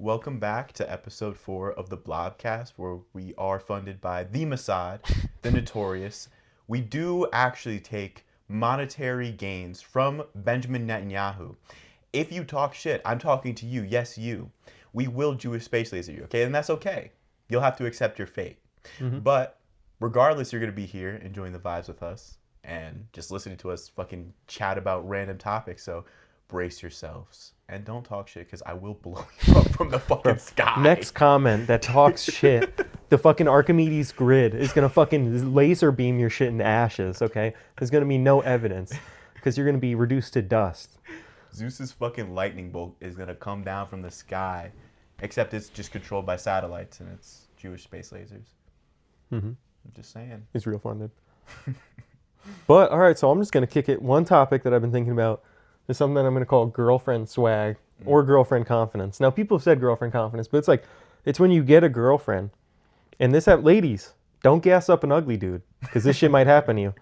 Welcome back to episode 4 of the Blobcast, where we are funded by the Mossad, the Notorious. We do actually take monetary gains from Benjamin Netanyahu. If you talk shit, I'm talking to you. Yes, you. We will Jewish space laser you, okay? And that's okay. You'll have to accept your fate. But regardless, you're going to be here enjoying the vibes with us and just listening to us fucking chat about random topics. So brace yourselves and don't talk shit because I will blow you up from the fucking sky. Next comment that talks shit, the fucking Archimedes grid is going to fucking laser beam your shit into ashes, okay? There's going to be no evidence because you're going to be reduced to dust. Zeus's fucking lightning bolt is going to come down from the sky, except it's just controlled by satellites and it's Jewish space lasers. I'm just saying. It's real fun, dude. But, all right, so I'm just going to kick it. One topic that I've been thinking about is something that I'm going to call girlfriend swag or girlfriend confidence. Now, people have said girlfriend confidence, but it's when you get a girlfriend. And ladies, don't gas up an ugly dude because this shit might happen to you.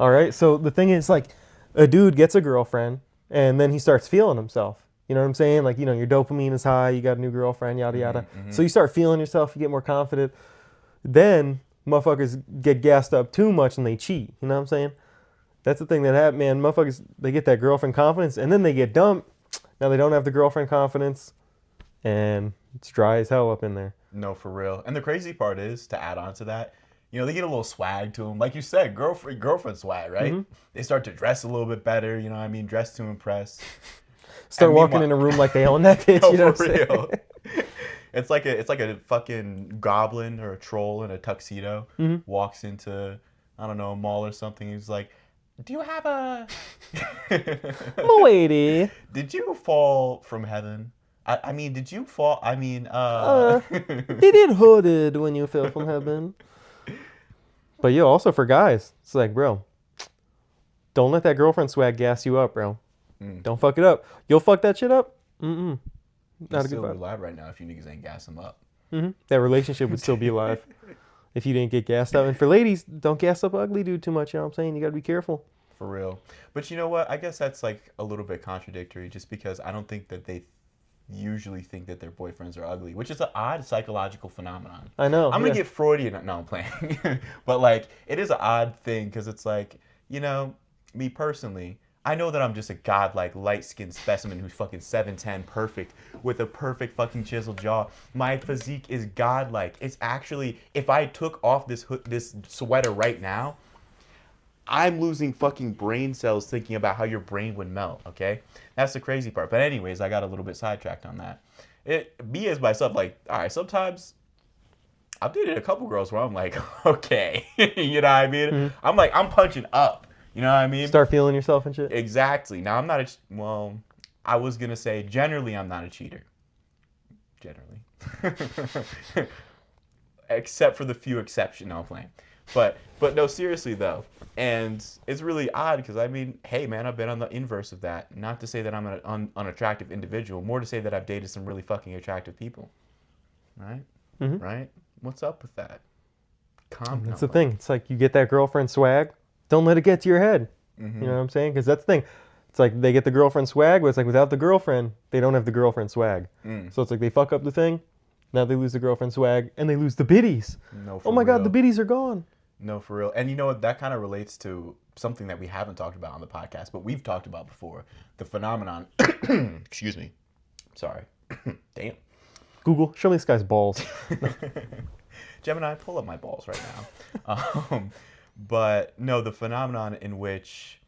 All right? So the thing is, like, a dude gets a girlfriend and then he starts feeling himself. You know what I'm saying? Like, you know, your dopamine is high, you got a new girlfriend, yada, yada. So you start feeling yourself, you get more confident. Then motherfuckers get gassed up too much and they cheat. You know what I'm saying? That's the thing that happens, man. Motherfuckers, they get that girlfriend confidence and then they get dumped. Now they don't have the girlfriend confidence and it's dry as hell up in there. No, for real. And the crazy part is, to add on to that, you know, they get a little swag to them. Like you said, girlfriend swag, right? They start to dress a little bit better, you know what I mean? Dress to impress. Start walking in a room like they own that bitch, No, you know what for I'm saying? real. It's like a fucking goblin or a troll in a tuxedo walks into, I don't know, a mall or something. He's like, do you have a... My lady. Did you fall from heaven? I mean, did you fall... I mean, Did it hooded when you fell from heaven? But yeah, also for guys, it's like, bro, don't let that girlfriend swag gas you up, bro. Don't fuck it up. You'll fuck that shit up? Not a good still vibe. alive right now if you niggas ain't gas him up. That relationship would still be alive if you didn't get gassed up. And for ladies, don't gas up ugly dude too much, you know what I'm saying? You gotta be careful. For real. But you know what? I guess that's like a little bit contradictory just because I don't think that they usually think that their boyfriends are ugly, which is an odd psychological phenomenon. I know. I'm going to get Freudian. No, I'm playing. But like, it is an odd thing because it's like, you know, me personally, I know that I'm just a godlike, light-skinned specimen who's fucking 7'10", perfect, with a perfect fucking chiseled jaw. My physique is godlike. It's actually, if I took off this sweater right now, I'm losing fucking brain cells thinking about how your brain would melt, okay? That's the crazy part. But anyways, I got a little bit sidetracked on that. Me as myself, like, all right, sometimes I've dated a couple girls where I'm like, okay, you know what I mean? I'm like, I'm punching up, you know what I mean? Start feeling yourself and shit? Exactly. Now, I'm not I was going to say, generally, I'm not a cheater. Generally. Except for the few exceptions. No, I'm playing. But no, seriously, though. And it's really odd because, I mean, hey, man, I've been on the inverse of that. Not to say that I'm an unattractive individual. More to say that I've dated some really fucking attractive people. Right? Right? What's up with that? That's the thing. It's like you get that girlfriend swag. Don't let it get to your head. You know what I'm saying? Because that's the thing. It's like they get the girlfriend swag, but it's like without the girlfriend, they don't have the girlfriend swag. So it's like they fuck up the thing. Now they lose the girlfriend swag, and they lose the biddies. No, oh my God, the biddies are gone. No, for real. And you know what? That kind of relates to something that we haven't talked about on the podcast, but we've talked about before. The phenomenon. Excuse me. Sorry. Damn. Google, show me this guy's balls. Gemini, pull up my balls right now. But no, the phenomenon in which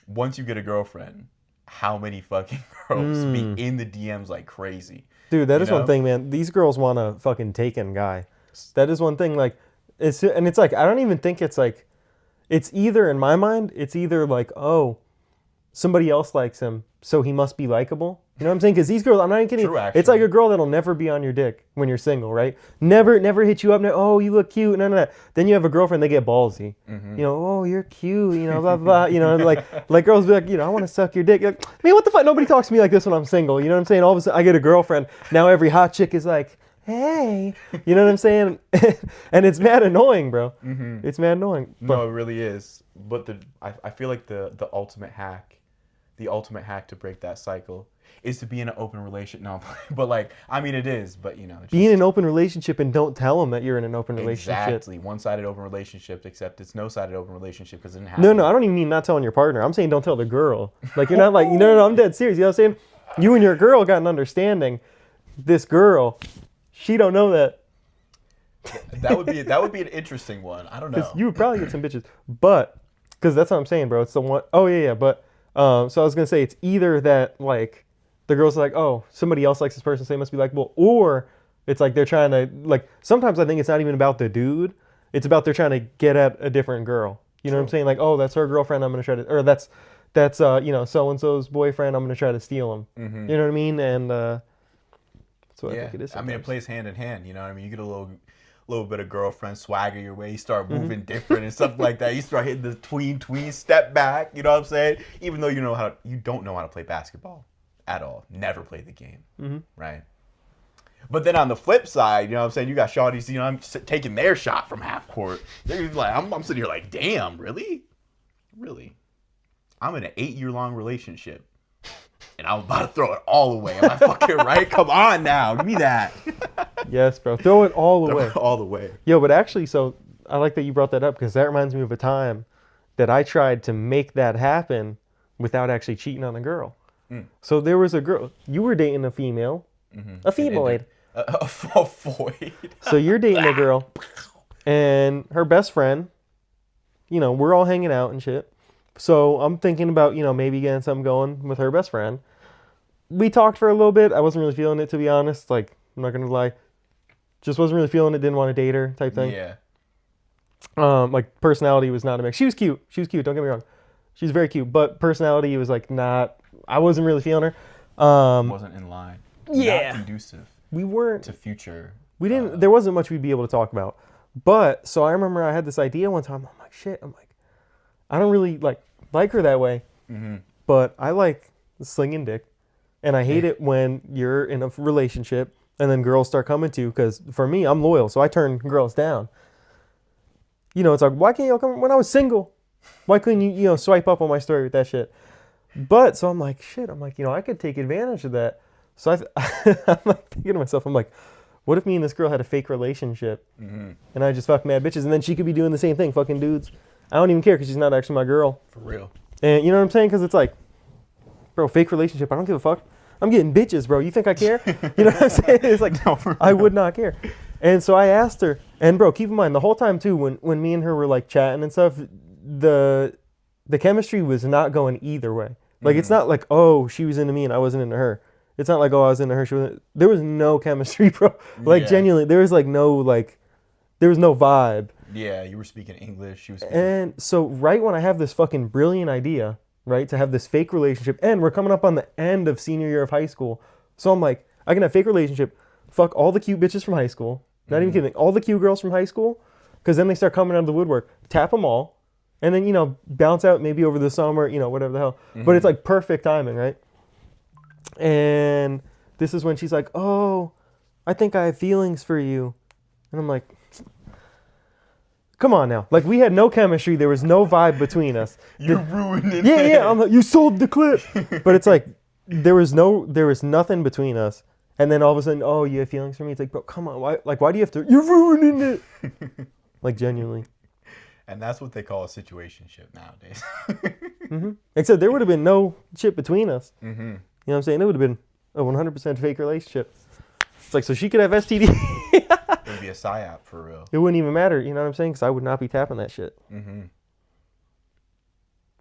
once you get a girlfriend, how many fucking girls be in the DMs like crazy. Dude, that is one thing, man. These girls want a fucking taken guy. That is one thing, like, it's like, I don't even think it's like, it's either, in my mind, it's either like, oh, somebody else likes him, so he must be likable. You know what I'm saying? Because these girls, I'm not even kidding. True, it's like a girl that'll never be on your dick when you're single, right? Never hit you up. Oh, you look cute. None of that. Then you have a girlfriend, they get ballsy. You know, oh, you're cute. You know, blah, blah. You know, like girls be like, you know, I want to suck your dick. You're like, man, what the fuck? Nobody talks to me like this when I'm single. You know what I'm saying? All of a sudden, I get a girlfriend. Now every hot chick is like, hey. You know what I'm saying? And it's mad annoying, bro. It's mad annoying. But, no, it really is. But I feel like the ultimate hack to break that cycle is to be in an open relationship. No, but like, I mean, it is, but you know, it's Be in just- an open relationship and don't tell them that you're in an open relationship. exactly one-sided open relationship, except it's no-sided open relationship because it didn't happen. No, I don't even mean not telling your partner. I'm saying don't tell the girl. Like, you're not like, no, I'm dead serious. You know what I'm saying? You and your girl got an understanding. This girl, she don't know that. That would be an interesting one. I don't know. Because you would probably get some bitches. But, because that's what I'm saying, bro. It's the one, oh, yeah. But, so I was going to say, it's either that, like, the girl's like, oh, somebody else likes this person, so they must be like, well, or it's like they're trying to, like, sometimes I think it's not even about the dude. It's about they're trying to get at a different girl. You know what I'm saying? Like, oh, that's her girlfriend, I'm going to try to, or that's so-and-so's boyfriend, I'm going to try to steal him. Mm-hmm. You know what I mean? And that's what I Yeah, think it is I mean, it sometimes. plays hand in hand. You know what I mean? You get a little bit of girlfriend swagger your way. You start moving different and stuff like that. You start hitting the tween step back. You know what I'm saying? Even though you don't know how to play basketball at all. Never played the game, right? But then on the flip side, you know what I'm saying? You got shawties, you know, I'm taking their shot from half court. They're like, I'm sitting here like, damn, really? Really? I'm in an 8-year-long relationship. And I'm about to throw it all away. Am I fucking right? Come on now. Give me that. Yes, bro. Throw it all Throw away. it all the way. Yo, but actually, so I like that you brought that up because that reminds me of a time that I tried to make that happen without actually cheating on a girl. So there was a girl, you were dating a female, a femoid. A void. So you're dating a girl, and her best friend, you know, we're all hanging out and shit. So I'm thinking about, you know, maybe getting something going with her best friend. We talked for a little bit. I wasn't really feeling it, to be honest. Like, I'm not going to lie. Just wasn't really feeling it, didn't want to date her type thing. Yeah. Like, personality was not a mix. She was cute, don't get me wrong. She's very cute, but personality was like not, I wasn't really feeling her. Wasn't in line. Yeah. Not conducive We weren't, to future. we didn't, there wasn't much we'd be able to talk about. But, so I remember I had this idea one time. I'm like, shit, I don't really like her that way, but I like slinging dick, and I hate it when you're in a relationship and then girls start coming to you, because for me, I'm loyal, so I turn girls down. You know, it's like, why can't y'all come when I was single? Why couldn't you swipe up on my story with that shit? But, so I'm like, shit, you know, I could take advantage of that. So I'm like thinking to myself, I'm like, what if me and this girl had a fake relationship, and I just fuck mad bitches, and then she could be doing the same thing, fucking dudes. I don't even care because she's not actually my girl. For real. And you know what I'm saying? Because it's like, bro, fake relationship. I don't give a fuck. I'm getting bitches, bro. You think I care? You know what I'm saying? It's like, no, I would not care. And so I asked her, and bro, keep in mind, the whole time too, when me and her were like chatting and stuff, the chemistry was not going either way. Like, it's not like, oh, she was into me and I wasn't into her. It's not like, oh, I was into her. She wasn't. There was no chemistry, bro. Like, genuinely, there was there was no vibe. Yeah, you were speaking English. She was speaking. And so right when I have this fucking brilliant idea, right, to have this fake relationship, and we're coming up on the end of senior year of high school, so I'm like, I can have fake relationship, fuck all the cute bitches from high school, not even kidding, all the cute girls from high school, because then they start coming out of the woodwork, tap them all, and then, you know, bounce out maybe over the summer, you know, whatever the hell. But it's like perfect timing, right? And this is when she's like, oh, I think I have feelings for you. And I'm like, come on now. Like, we had no chemistry. There was no vibe between us. You're ruining it. Yeah. I'm like, you sold the clip. But it's like, there was nothing between us. And then all of a sudden, oh, you have feelings for me? It's like, bro, come on. Why do you have to? You're ruining it. Like, genuinely. And that's what they call a situationship nowadays. Except there would have been no shit between us. You know what I'm saying? It would have been a 100% fake relationship. It's like, so she could have STD. It would be a psyop for real. It wouldn't even matter. You know what I'm saying? Because I would not be tapping that shit.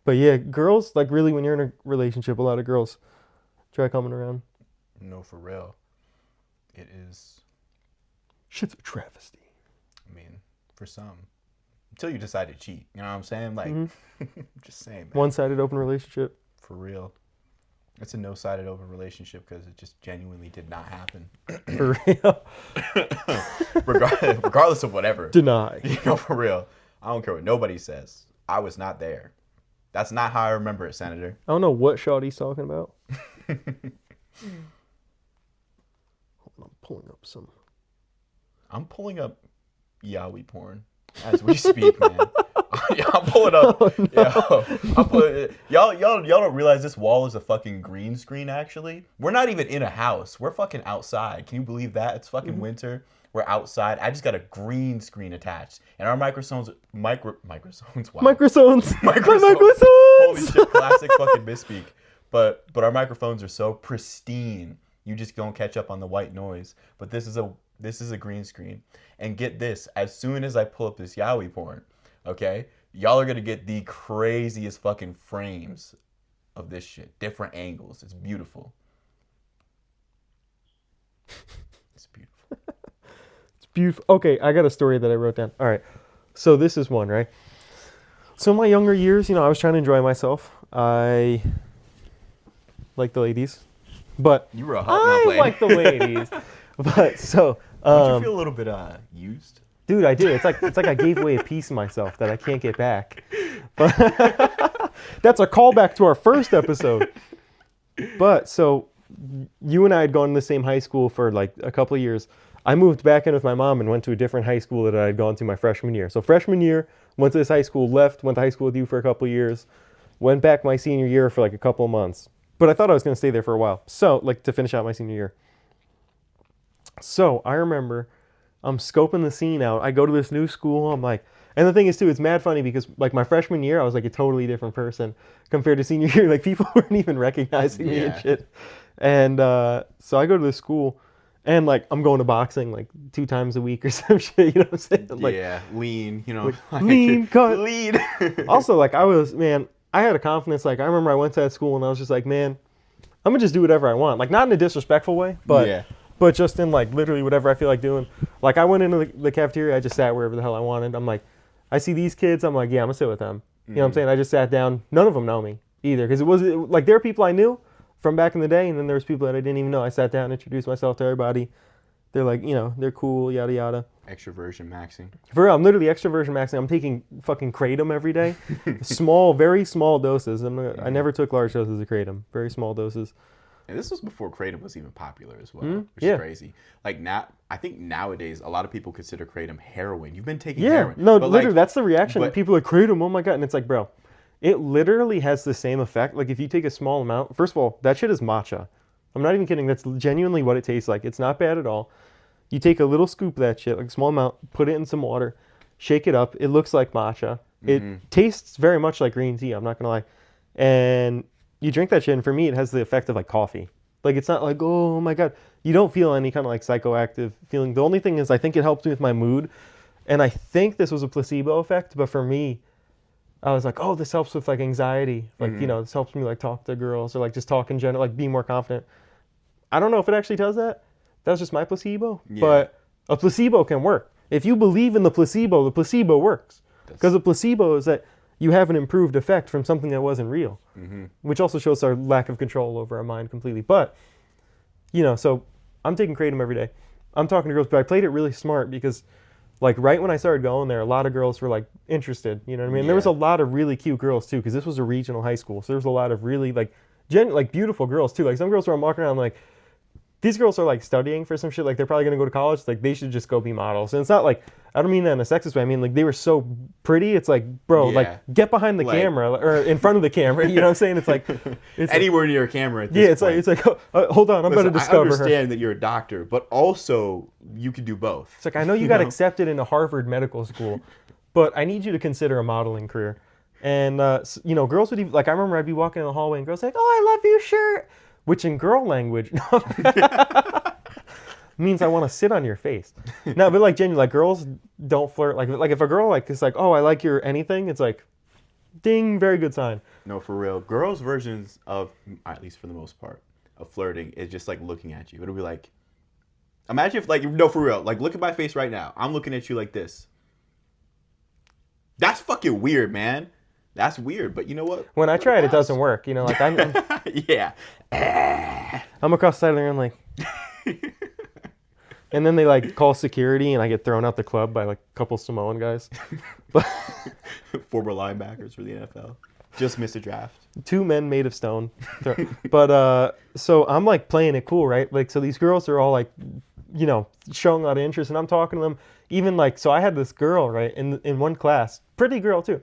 But yeah, girls, like, really, when you're in a relationship, a lot of girls try coming around. No, for real. It is. Shit's a travesty. I mean, for some. Until you decide to cheat. You know what I'm saying? Like, just saying, man. One-sided open relationship. For real. It's a no-sided open relationship because it just genuinely did not happen. For real. Regardless of whatever. Deny. You know, for real. I don't care what nobody says. I was not there. That's not how I remember it, Senator. I don't know what Shawty's talking about. Hold on, I'm pulling up some. I'm pulling up yaoi porn. as we speak, man. I'll pull it up. Oh, no. Yo, I'll put it. Y'all don't realize this wall is a fucking green screen. Actually, we're not even in a house. We're fucking outside. Can you believe that? It's fucking winter. We're outside. I just got a green screen attached, and our microphones. Wow. Microphones. My Microphones. Holy shit! Classic fucking misspeak. But our microphones are so pristine. You just don't catch up on the white noise. But this is a green screen. And get this, as soon as I pull up this yaoi porn, okay, y'all are gonna get the craziest fucking frames of this shit. Different angles. It's beautiful. It's beautiful. It's beautiful. Okay, I got a story that I wrote down. All right. So this is one, right? So in my younger years, I was trying to enjoy myself. I like the ladies. But You were a hot mouth I lady. like the ladies. But so Don't you feel a little bit used? dude, I do. It's like I gave away a piece of myself that I can't get back. But that's a callback to our first episode. But so you and I had gone to the same high school for like a couple of years. I moved back in with my mom and went to a different high school that I had gone to my freshman year. So freshman year, went to this high school, left, went to high school with you for a couple of years, went back my senior year for like a couple of months. But I thought I was going to stay there for a while. So, like, to finish out my senior year. So, I remember I'm scoping the scene out. I go to this new school. I'm like, and the thing is, too, it's mad funny because, like, my freshman year, I was like a totally different person compared to senior year. Like, people weren't even recognizing me and shit. And so I go to this school and, like, I'm going to boxing like 2 times a week or some shit. You know what I'm saying? Like, Yeah, lean, like, lean, cut. Lean. Also, like, I had a confidence. Like, I remember I went to that school and I was just like, man, I'm gonna just do whatever I want. Like, not in a disrespectful way, but just in like literally whatever I feel like doing. Like, I went into the cafeteria, I just sat wherever the hell I wanted. I'm like, I see these kids, I'm like, yeah, I'm gonna sit with them. You know what I'm saying? I just sat down. None of them know me either, because like there are people I knew from back in the day, and then there was people that I didn't even know. I sat down, introduced myself to everybody. They're like, they're cool, yada yada. Extroversion maxing. For real, I'm literally extroversion maxing. I'm taking fucking kratom every day. Small, very small doses. I never took large doses of kratom. Very small doses. And this was before kratom was even popular as well, which is crazy. Like, now, I think nowadays a lot of people consider kratom heroin. You've been taking heroin. No, but literally, like, that's the reaction. People are like, kratom, oh my god. And it's like, bro, it literally has the same effect. Like, if you take a small amount, first of all, that shit is matcha. I'm not even kidding. That's genuinely what it tastes like. It's not bad at all. You take a little scoop of that shit, like a small amount, put it in some water, shake it up. It looks like matcha. It tastes very much like green tea, I'm not going to lie. And you drink that shit, and for me, it has the effect of like coffee. Like, it's not like, oh my God. You don't feel any kind of like psychoactive feeling. The only thing is I think it helps me with my mood. And I think this was a placebo effect, but for me, I was like, oh, this helps with like anxiety. Like, this helps me like talk to girls or like just talk in general, like be more confident. I don't know if it actually does that. That's just my placebo. Yeah. But a placebo can work. If you believe in the placebo works. Because the placebo is that you have an improved effect from something that wasn't real. Which also shows our lack of control over our mind completely. But, so I'm taking kratom every day. I'm talking to girls, but I played it really smart because, like, right when I started going there, a lot of girls were, like, interested. You know what I mean? Yeah. There was a lot of really cute girls, too, because this was a regional high school. So there was a lot of really, like, beautiful girls, too. Like, some girls where I'm walking around, like, these girls are like studying for some shit. Like, they're probably going to go to college. Like, they should just go be models. And it's not like, I don't mean that in a sexist way. I mean, like, they were so pretty. It's like, bro, like, get behind the camera or in front of the camera. You know what I'm saying? It's like, it's anywhere near a camera at this point. It's like, hold on, I'm going to discover her. I understand that you're a doctor, but also you can do both. It's like, I know you got accepted into Harvard Medical School, but I need you to consider a modeling career. And, girls would even, like, I remember I'd be walking in the hallway and girls like, oh, I love your shirt. Which in girl language means I want to sit on your face. No, but like genuinely, like girls don't flirt. Like if a girl like is like, oh, I like your anything, it's like, ding, very good sign. No, for real. Girls' versions of, at least for the most part, of flirting is just like looking at you. It'll be like, imagine if like, no, for real. Like, look at my face right now. I'm looking at you like this. That's fucking weird, man. That's weird, but you know what? When I try it, it doesn't work. Like I'm yeah. I'm across the side of the room, like, and then they like call security, and I get thrown out the club by like a couple Samoan guys. Former linebackers for the NFL. Just missed a draft. 2 men made of stone. But so I'm like playing it cool, right? Like, so these girls are all like you know, showing a lot of interest, and I'm talking to them. Even like, so I had this girl, right, in one class, pretty girl too.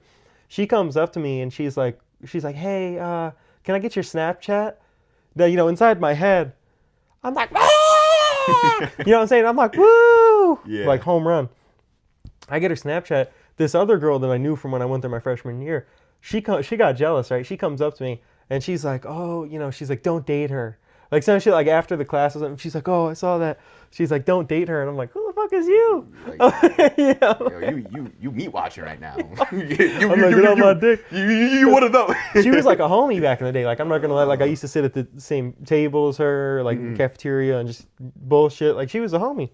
She comes up to me and she's like, hey, can I get your Snapchat? Now, you know, inside my head, I'm like, ah! You know what I'm saying? I'm like, woo! Yeah. Like home run. I get her Snapchat. This other girl that I knew from when I went there my freshman year, she got jealous, right? She comes up to me and she's like, oh, you know, she's like, don't date her. Like some shit, like after the class or something, she's like, oh, I saw that. She's like, don't date her. And I'm like, who the fuck is you? Like, Yeah. Yo, you meat watching right now. I'm like, get on my dick. You want to know. She was like a homie back in the day. Like, I'm not gonna lie. Like, I used to sit at the same table as her, like cafeteria, and just bullshit. Like, she was a homie.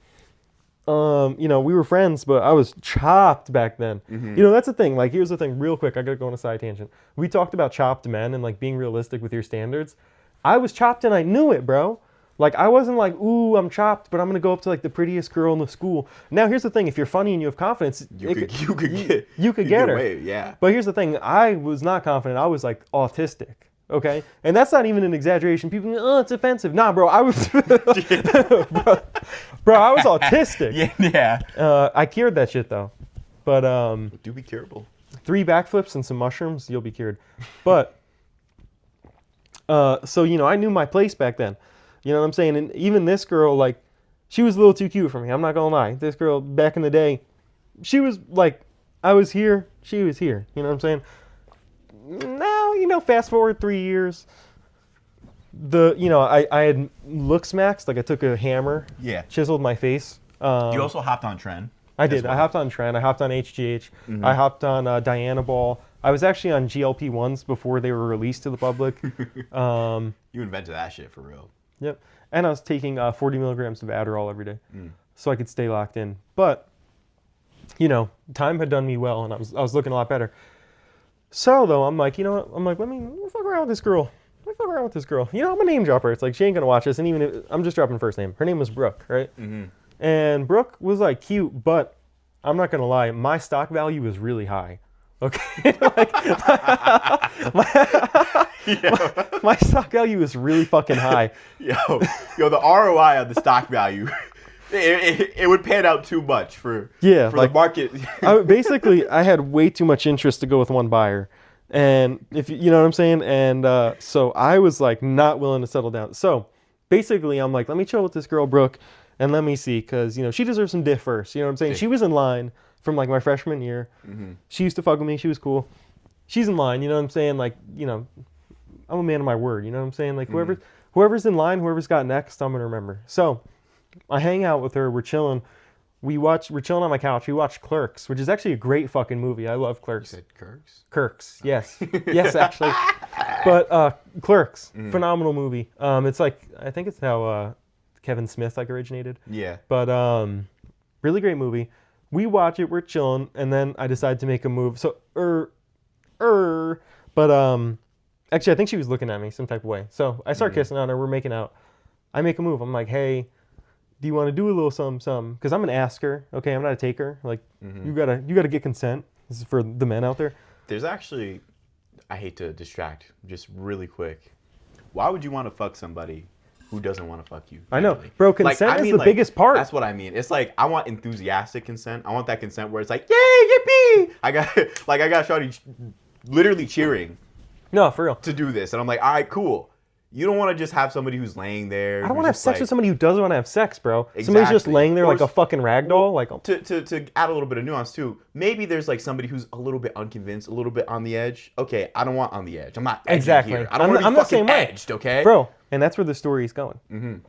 You know, we were friends, but I was chopped back then. You know, that's the thing. Like, here's the thing, real quick. I gotta go on a side tangent. We talked about chopped men and like being realistic with your standards. I was chopped and I knew it, bro. Like, I wasn't like, ooh, I'm chopped, but I'm gonna go up to like the prettiest girl in the school. Now, here's the thing: if you're funny and you have confidence, you could get her. Away, yeah. But here's the thing: I was not confident. I was like autistic. Okay, and that's not even an exaggeration. People, oh, it's offensive. Nah, bro, I was, bro, I was autistic. Yeah. I cured that shit though. But Do be curable. 3 backflips and some mushrooms, you'll be cured. But so you know, I knew my place back then. You know what I'm saying? And even this girl, like, she was a little too cute for me. I'm not gonna lie. This girl back in the day, she was like, I was here, she was here. You know what I'm saying? Now, you know, fast forward 3 years. You know, I had look smacks. Like, I took a hammer, chiseled my face. You also hopped on Trend. I did. Well. I hopped on Trend. I hopped on HGH. I hopped on Diana Ball. I was actually on GLP-1s before they were released to the public. You invented that shit for real. Yep. And I was taking 40 milligrams of Adderall every day so I could stay locked in. But, you know, time had done me well, and I was looking a lot better. So, though, I'm like, you know what? I'm like, let me fuck around with this girl. You know, I'm a name dropper. It's like, she ain't going to watch this. And even if, I'm just dropping first name. Her name was Brooke, right? And Brooke was, like, cute, but I'm not going to lie. My stock value was really high. Okay? Like, my stock value is really fucking high. Yo, the ROI on the stock value, it would pan out too much for like, the market. Basically, I had way too much interest to go with one buyer. And if you know what I'm saying? And so I was like not willing to settle down. So basically, I'm like, let me chill with this girl, Brooke, and let me see, because, you know, she deserves some dick first. You know what I'm saying? She was in line from like my freshman year. She used to fuck with me. She was cool. She's in line. You know what I'm saying? Like, you know, I'm a man of my word. You know what I'm saying? Like, whoever's in line, whoever's got next, I'm gonna remember. So I hang out with her. We're chilling. We're chilling on my couch. We watch Clerks, which is actually a great fucking movie. I love Clerks. You said Kirks? Clerks, yes. Yes, actually. But Clerks, phenomenal movie. It's like, I think it's how Kevin Smith like originated. Yeah. But really great movie. We watch it, we're chilling, and then I decide to make a move. So, but actually, I think she was looking at me some type of way. So I start kissing on her. We're making out. I make a move. I'm like, hey, do you want to do a little something? Because I'm an asker. Okay, I'm not a taker. Like, you gotta get consent. This is for the men out there. There's actually, I hate to distract, just really quick. Why would you want to fuck somebody who doesn't want to fuck you? I know, bro. Consent is the biggest part. That's what I mean. It's like, I want enthusiastic consent. I want that consent where it's like, yay, yippee! I got shawty literally cheering. No, for real. To do this, and I'm like, all right, cool. You don't want to just have somebody who's laying there. I don't want to have sex with somebody who doesn't want to have sex, bro. Exactly. Somebody's just laying there like a fucking ragdoll. Like, to add a little bit of nuance too, maybe there's like somebody who's a little bit unconvinced, a little bit on the edge. Okay, I don't want on the edge. I'm not edgy here. I don't want to be fucking edged, okay? Bro, and that's where the story is going.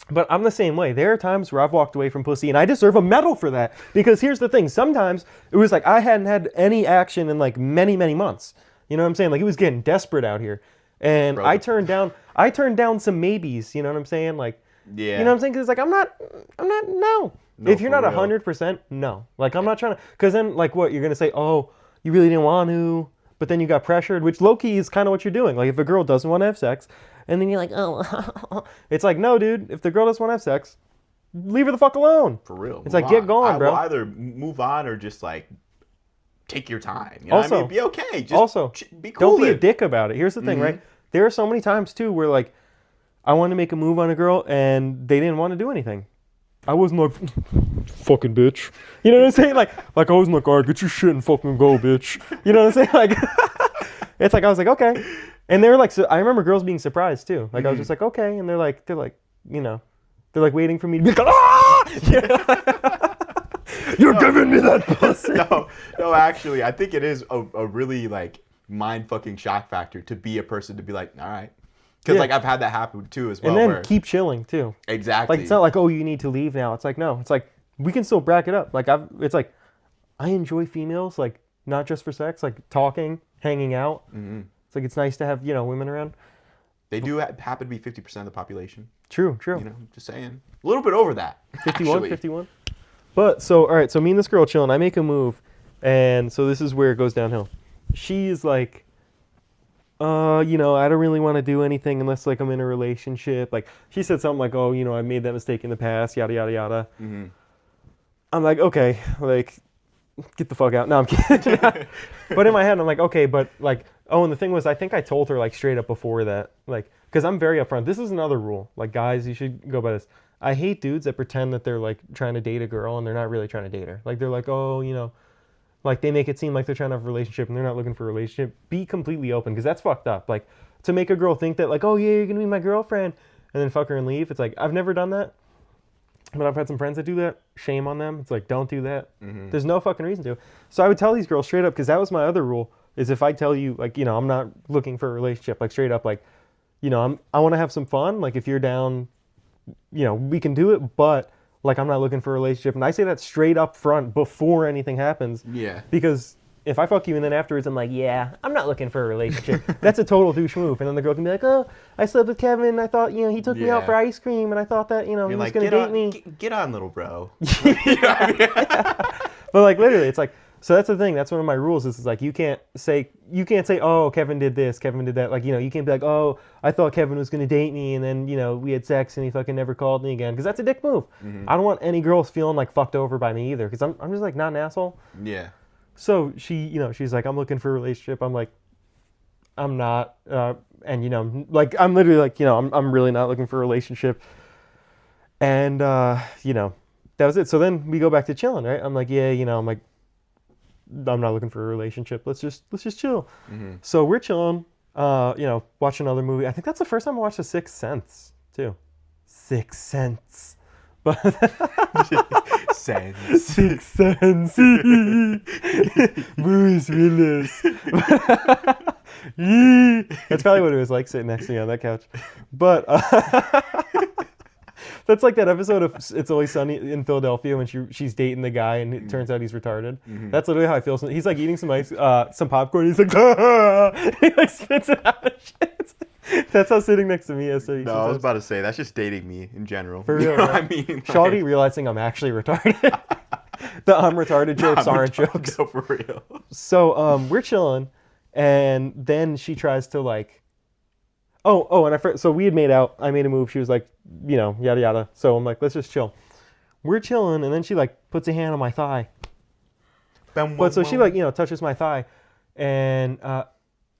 But I'm the same way. There are times where I've walked away from pussy, and I deserve a medal for that. Because here's the thing. Sometimes it was like I hadn't had any action in like many, many months. You know what I'm saying? Like, it was getting desperate out here. And bro, I turned down some maybes, you know what I'm saying? Like, you know what I'm saying? Because like, I'm not, no. If you're not 100%, no. Like, I'm not trying to, because then like what, you're going to say, oh, you really didn't want to, but then you got pressured, which low-key is kind of what you're doing. Like, if a girl doesn't want to have sex, and then you're like, oh, it's like, no, dude, if the girl doesn't want to have sex, leave her the fuck alone. For real. It's like, get going, bro. Will either move on or just like, take your time. You know what I mean? Be okay. Just be cool. Don't be a dick about it. Here's the thing, right? There are so many times too where like I wanted to make a move on a girl and they didn't want to do anything. I wasn't like, fucking bitch. You know what I'm saying? Like I wasn't like, all right, get your shit and fucking go, bitch. You know what I'm saying? Like, it's like, I was like, okay. And they were like, so I remember girls being surprised too. Like, I was just like, okay. And they're like, you know, they're like waiting for me to be like, ah! You're giving me that pussy. No, actually, I think it is a really like mind fucking shock factor to be a person to be like, all right. Because like I've had that happen too as well. And then keep chilling too. Exactly. Like it's not like, oh, you need to leave now. It's like, no, it's like we can still bracket up. Like it's like I enjoy females, like not just for sex, like talking, hanging out. Mm-hmm. It's like it's nice to have, you know, women around. They do happen to be 50% of the population. True. You know, just saying. A little bit over that. 51. But so all right, so me and this girl chilling. I make a move, and so this is where it goes downhill. She's like, you know, I don't really want to do anything unless like I'm in a relationship. Like she said something like, oh, you know, I made that mistake in the past, yada yada yada. Mm-hmm. I'm like, okay, like get the fuck out. No, I'm kidding. But in my head, I'm like, okay, but like, oh, and the thing was, I think I told her like straight up before that, like, because I'm very upfront. This is another rule. Like, guys, you should go by this. I hate dudes that pretend that they're like trying to date a girl and they're not really trying to date her. Like they're like, oh, you know, like they make it seem like they're trying to have a relationship and they're not looking for a relationship. Be completely open, because that's fucked up. Like to make a girl think that like, oh yeah, you're gonna be my girlfriend, and then fuck her and leave. It's like, I've never done that, but I've had some friends that do that. Shame on them. It's like, don't do that. Mm-hmm. There's no fucking reason to. So I would tell these girls straight up, because that was my other rule, is if I tell you like, you know, I'm not looking for a relationship, like straight up, like, you know, I want to have some fun. Like if you're down, you know, we can do it, but like I'm not looking for a relationship. And I say that straight up front before anything happens. Yeah. Because if I fuck you and then afterwards I'm like, yeah, I'm not looking for a relationship, that's a total douche move. And then the girl can be like, oh, I slept with Kevin and I thought, you know, he took me out for ice cream and I thought that, you know, he was going to date me. Get on, little bro. But like literally, it's like, so that's the thing. That's one of my rules. Is like you can't say, oh, Kevin did this, Kevin did that. Like, you know, you can't be like, oh, I thought Kevin was gonna date me, and then, you know, we had sex and he fucking never called me again. Because that's a dick move. Mm-hmm. I don't want any girls feeling like fucked over by me either. Because I'm just like not an asshole. Yeah. So she, you know, she's like, I'm looking for a relationship. I'm like, I'm not. And you know, like I'm literally like, you know, I'm really not looking for a relationship. And you know, that was it. So then we go back to chilling, right? I'm like, yeah, you know, I'm like, I'm not looking for a relationship. Let's just chill. Mm-hmm. So we're chilling, you know, watch another movie. I think that's the first time I watched The Sixth Sense too. Sixth Sense. But Sixth Sense. Bruce Willis. That's probably what it was like sitting next to me on that couch. But that's like that episode of It's Always Sunny in Philadelphia when she's dating the guy and it turns out he's retarded. Mm-hmm. That's literally how I feel. He's like eating some ice, some popcorn. He's like, he like spits it out of shit. That's how sitting next to me is. So no, I was about to say that's just dating me in general. For real, you know what I mean, like, Shawty realizing I'm actually retarded. The I'm retarded jokes aren't jokes. No, for real. So we're chilling, and then she tries to like. Oh, and so we had made out. I made a move. She was like, you know, yada yada. So I'm like, let's just chill. We're chilling, and then she like puts a hand on my thigh. She like, you know, touches my thigh, and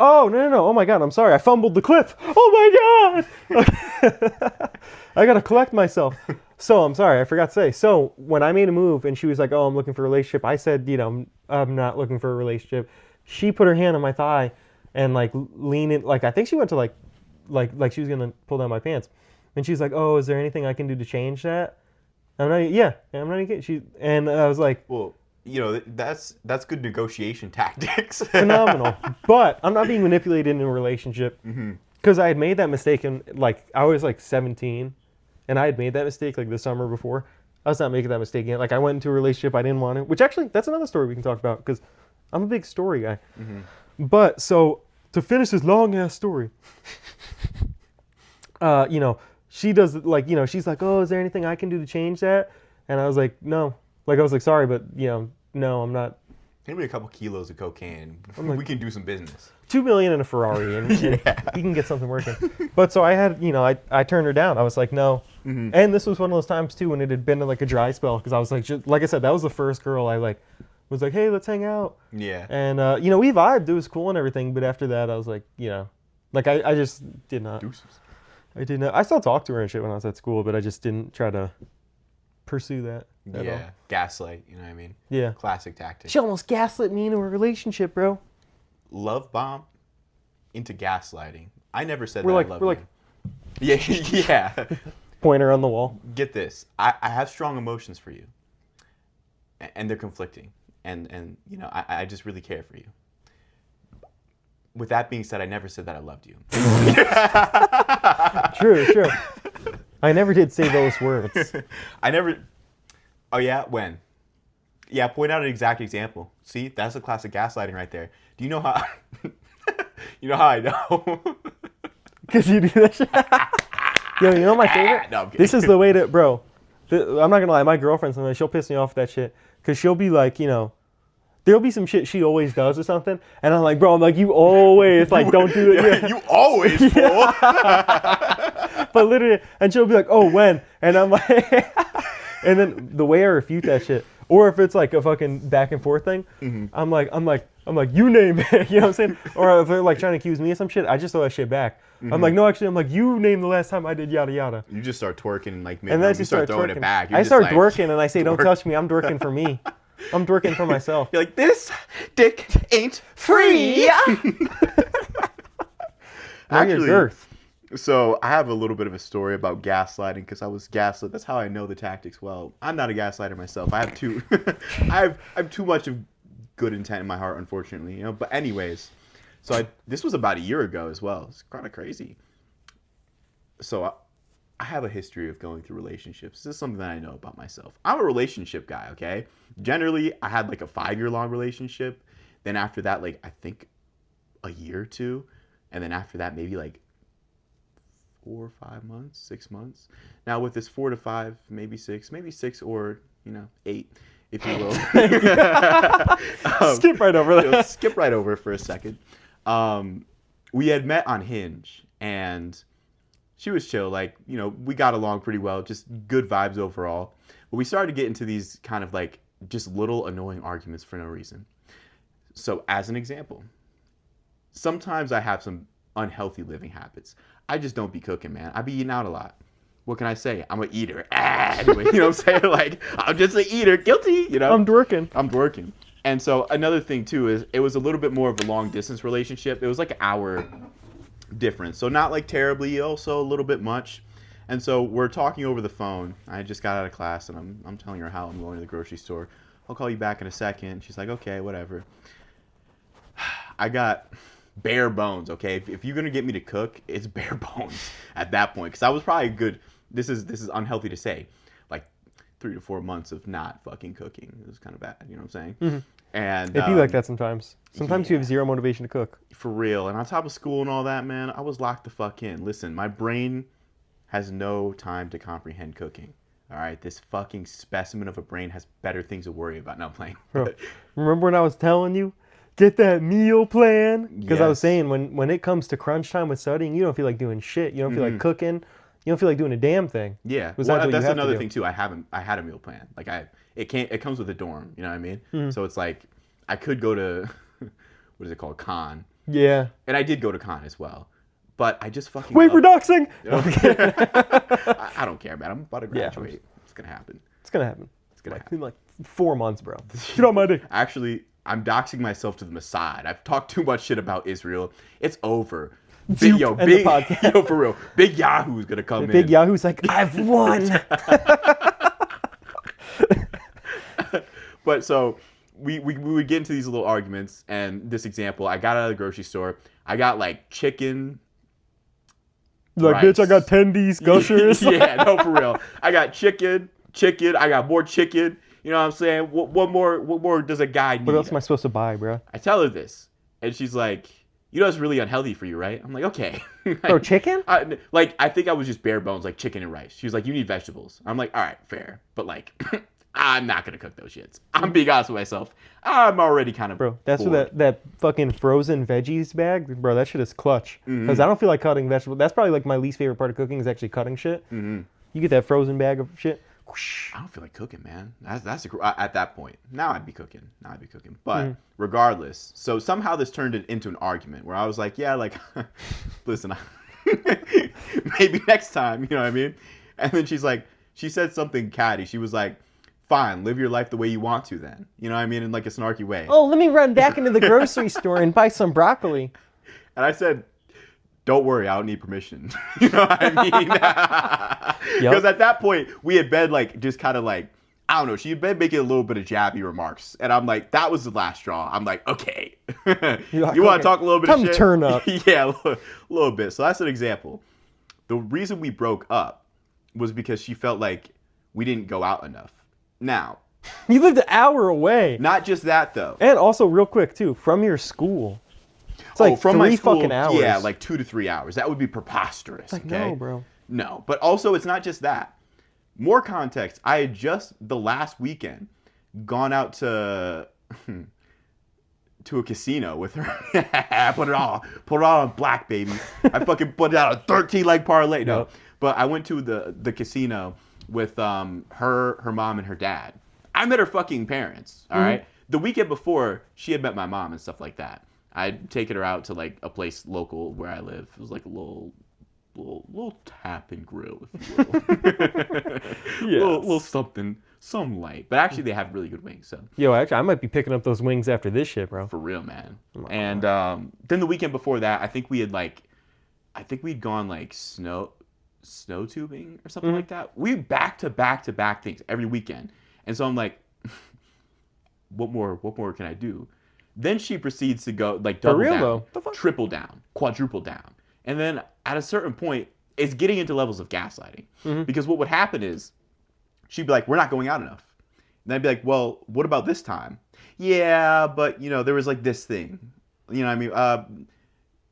oh no, oh my god, I'm sorry, I fumbled the clip. Oh my god, I gotta collect myself. So I'm sorry, I forgot to say. So when I made a move, and she was like, oh, I'm looking for a relationship. I said, you know, I'm not looking for a relationship. She put her hand on my thigh, and like leaned in, like I think she went to like she was gonna pull down my pants, and she's like, "Oh, is there anything I can do to change that?" I'm not even kidding. And I was like, "Well, you know, that's good negotiation tactics." Phenomenal, but I'm not being manipulated in a relationship because I had made that mistake and like I was like 17, and I had made that mistake like the summer before. I was not making that mistake again. Like I went into a relationship I didn't want to, which actually that's another story we can talk about because I'm a big story guy. Mm-hmm. But so to finish this long ass story. You know, she does like, you know, she's like, oh, is there anything I can do to change that? And I was like, no. Like, I was like, sorry, but, you know, no, I'm not. Give me a couple kilos of cocaine. Like, we can do some business. $2 million in a Ferrari, and he can get something working. But so I had, you know, I turned her down. I was like, no. Mm-hmm. And this was one of those times, too, when it had been like a dry spell. Because I was like, like I said, that was the first girl I like was like, hey, let's hang out. Yeah. And, you know, we vibed. It was cool and everything. But after that, I was like, you know, like I just did not. Deuces. I did not. I still talked to her and shit when I was at school, but I just didn't try to pursue that at all. Gaslight. You know what I mean? Yeah. Classic tactic. She almost gaslit me into a relationship, bro. Love bomb into gaslighting. I never said We're that like, I love we're you. like, Yeah. pointer on the wall. Get this. I have strong emotions for you. And they're conflicting. And you know, I just really care for you. With that being said, I never said that I loved you. True. I never did say those words. I never. Oh yeah, when? Yeah, point out an exact example. See, that's a classic gaslighting right there. Do you know how? You know how I know? Because you do that shit. Yo, you know my favorite? No, I'm kidding. This is the way to, bro. I'm not gonna lie, my girlfriend sometimes she'll piss me off with that shit. Because she'll be like, you know, there'll be some shit she always does or something, and I'm like, bro, you always like don't do it. Yeah. You always fool. But literally, and she'll be like, oh, when? And I'm like, and then the way I refute that shit, or if it's like a fucking back and forth thing, I'm like, you name it, you know what I'm saying? Or if they're like trying to accuse me of some shit, I just throw that shit back. I'm like, no, actually, you name the last time I did yada yada. You just start twerking and like, And then you start throwing twerking. it back. I start twerking and I say, don't touch me. I'm twerking for me. I'm twerking for myself. You're like, this dick ain't free. Actually, girth. So I have a little bit of a story about gaslighting because I was gaslit. That's how I know the tactics well. I'm not a gaslighter myself. I have too, I have too much of good intent in my heart, unfortunately. You know. But anyways, so this was about a year ago as well. It's kind of crazy. So I have a history of going through relationships. This is something that I know about myself. I'm a relationship guy. Okay. Generally, I had like a 5-year-long relationship. Then after that, like I think a year or two, and then after that, maybe like 4 or 5 months, 6 months. Now with this 4 to 5, maybe 6 or 8, if you will. Skip right over that. Skip right over for a second. We had met on Hinge, and she was chill. Like, we got along pretty well, just good vibes overall. But we started to get into these kind of like just little annoying arguments for no reason. So as an example, sometimes I have some unhealthy living habits. I just don't be cooking, man. I be eating out a lot. What can I say? I'm an eater. Anyway, you know what I'm saying? Like, I'm just an eater. Guilty, I'm dworking. And so another thing, too, is it was a little bit more of a long-distance relationship. It was like an hour difference. So not like terribly, also a little bit much. And so we're talking over the phone. I just got out of class, and I'm telling her how I'm going to the grocery store. I'll call you back in a second. She's like, okay, whatever. I got bare bones, okay? If you're gonna get me to cook, it's bare bones at that point. Because I was probably good. This is unhealthy to say. Like 3 to 4 months of not fucking cooking. It was kind of bad, you know what I'm saying? Mm-hmm. And it'd be like that sometimes. Sometimes you have zero motivation to cook. For real. And on top of school and all that, man, I was locked the fuck in. Listen, my brain has no time to comprehend cooking. All right, this fucking specimen of a brain has better things to worry about. Now playing. Bro, remember when I was telling you? Get that meal plan. Because I was Yes. saying when it comes to crunch time with studying, you don't feel like doing shit. You don't feel like cooking. You don't feel like doing a damn thing. Yeah, Besides what that's you have to another do. thing too. I had a meal plan. Like it comes with a dorm. You know what I mean? So it's like I could go to what is it called, con? Yeah. And I did go to con as well, but I just fucking Wait, we're doxing. I don't care, man. I'm about to graduate. Yeah. It's gonna happen. It's gonna happen. It's gonna In like 4 months, bro. Get on my dick. Actually, I'm doxing myself to the Mossad. I've talked too much shit about Israel. It's over. Duke, end the podcast. Yo, for real. Big Yahoo's gonna come in. Big Yahoo's like, I've won. But so we would get into these little arguments, and this example, I got out of the grocery store. I got like chicken. Like, rice. bitch, I got tendies, gushers. Yeah, no, for real. I got chicken. I got more chicken. You know what I'm saying? What more does a guy need? What else am I supposed to buy, bro? I tell her this, and she's like, you know it's really unhealthy for you, right? I'm like, okay. Bro, chicken? I think I was just bare bones, like chicken and rice. She was like, you need vegetables. I'm like, all right, fair. But like, I'm not going to cook those shits. I'm being honest with myself. I'm already kind of Bro, that's bored. what that fucking frozen veggies bag, bro, that shit is clutch. Because I don't feel like cutting vegetables. That's probably like my least favorite part of cooking is actually cutting shit. You get that frozen bag of shit. Whoosh. I don't feel like cooking, man. That's at that point. Now I'd be cooking. But regardless, so somehow this turned it into an argument where I was like, yeah, like, listen, maybe next time, you know what I mean? And then she's like, she said something catty. She was like, fine, live your life the way you want to then. You know what I mean? In like a snarky way. Oh, let me run back into the grocery store and buy some broccoli. And I said, don't worry, I don't need permission. You know what I mean? Because at that point, we had been like, just kind of like, I don't know, she had been making a little bit of jabby remarks. And I'm like, that was the last straw. I'm like, okay. You want to talk a little bit of shit? Time to turn up. Yeah, a little bit. So that's an example. The reason we broke up was because she felt like we didn't go out enough. Now, you lived an hour away. Not just that though. And also, real quick too, from your school. It's like from 3 my school, fucking hours. Yeah, like 2 to 3 hours. That would be preposterous. It's like, okay? no, bro. No, but also it's not just that. More context. I had just the last weekend gone out to a casino with her. put it all on black, baby. I fucking put out a 13-leg parlay. No, Yep. But I went to the casino with her mom and her dad. I met her fucking parents. All right. The weekend before, she had met my mom and stuff like that. I'd taken her out to like a place local where I live. It was like a little tap and grill, if you will. Yes. little something, some light. But actually, they have really good wings. So Yo, actually, I might be picking up those wings after this shit, bro. for real, man. And then the weekend before that, I think we'd gone like snow tubing or something like that. We back to back things every weekend. And so I'm like, what more can I do? Then she proceeds to go like double down, triple down, quadruple down. And then at a certain point, it's getting into levels of gaslighting. Because what would happen is she'd be like, we're not going out enough. And I'd be like, well, what about this time? Yeah, but there was like this thing. You know what I mean?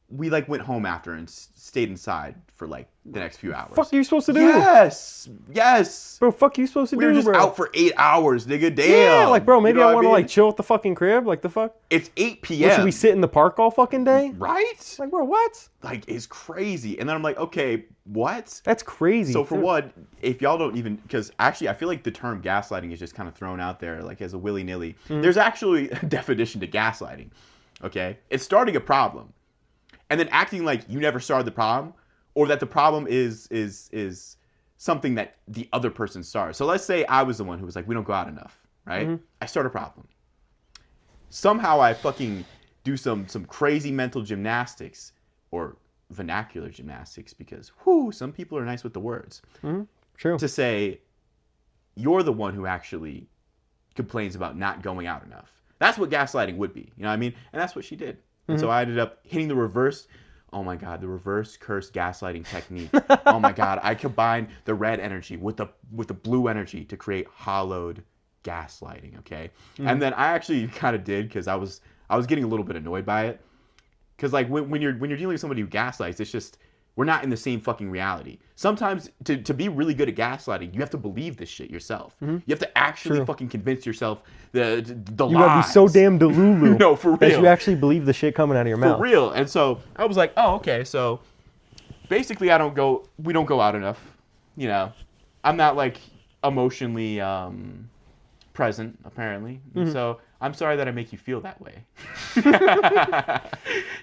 We like went home after and stayed inside for like the next few hours. Fuck are you supposed to do? Yes. Bro, fuck you supposed to do, We were just bro? out for 8 hours, nigga. Damn. Yeah, like, bro, maybe I want to mean? like chill at the fucking crib. Like, the fuck? It's 8 p.m. What, should we sit in the park all fucking day? Right? Like, bro, what? Like, it's crazy. And then I'm like, okay, what? That's crazy. So for one, if y'all don't even, because actually I feel like the term gaslighting is just kind of thrown out there like as a willy-nilly. There's actually a definition to gaslighting, okay? It's starting a problem and then acting like you never started the problem or that the problem is something that the other person started. So let's say I was the one who was like, we don't go out enough, right? I start a problem. Somehow I fucking do some crazy mental gymnastics or vernacular gymnastics because some people are nice with the words. True. To say you're the one who actually complains about not going out enough. That's what gaslighting would be. You know what I mean? And that's what she did. And so I ended up hitting the reverse. Oh my God, the reverse curse gaslighting technique. Oh my God, I combined the red energy with the blue energy to create hollowed gaslighting. Okay, and then I actually kind of did because I was getting a little bit annoyed by it. Because like when you're dealing with somebody who gaslights, it's just we're not in the same fucking reality. Sometimes to be really good at gaslighting, you have to believe this shit yourself. You have to actually fucking convince yourself the lies. You gotta be so damn delulu. No, for real. That you actually believe the shit coming out of your mouth. For real. And so I was like, oh, okay. So basically we don't go out enough. I'm not like emotionally present, apparently. So I'm sorry that I make you feel that way.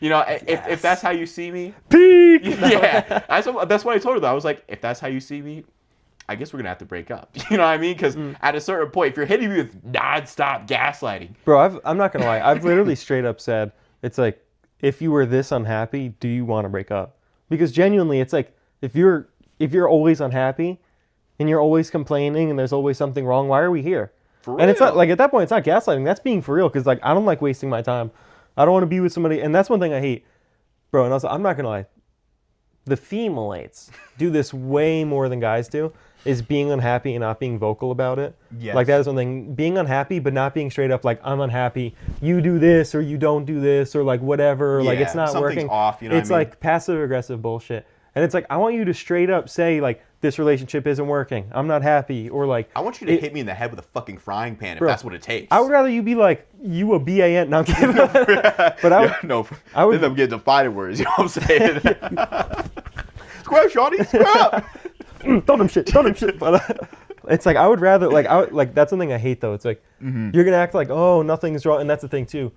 If that's how you see me. Peak! Yeah. That's what I told her though. I was like, if that's how you see me, I guess we're going to have to break up. You know what I mean? Because at a certain point, if you're hitting me with nonstop gaslighting. Bro, I'm not going to lie. I've literally straight up said, it's like, if you were this unhappy, do you want to break up? Because genuinely, it's like, if you're always unhappy and you're always complaining and there's always something wrong, why are we here? And it's not like at that point, it's not gaslighting. That's being for real. Because like, I don't like wasting my time. I don't want to be with somebody. And that's one thing I hate. Bro, and also, I'm not going to lie. The femalates do this way more than guys do, is being unhappy and not being vocal about it. Yes. Like that is one thing. Being unhappy, but not being straight up like, I'm unhappy. You do this or you don't do this or like whatever. Like it's not something's working. Off, you know it's what I mean? like passive aggressive bullshit. And it's like, I want you to straight up say like, this relationship isn't working. I'm not happy. Or like, I want you to hit me in the head with a fucking frying pan if that's what it takes. I would rather you be like, you a BAN. No, I'm kidding. But I would. Then I'm getting defining words. You know what I'm saying? Square, shorty, square up. Don't them shit. But it's like, I would rather, like, that's something I hate though. It's like, you're going to act like, oh, nothing's wrong. And that's the thing too.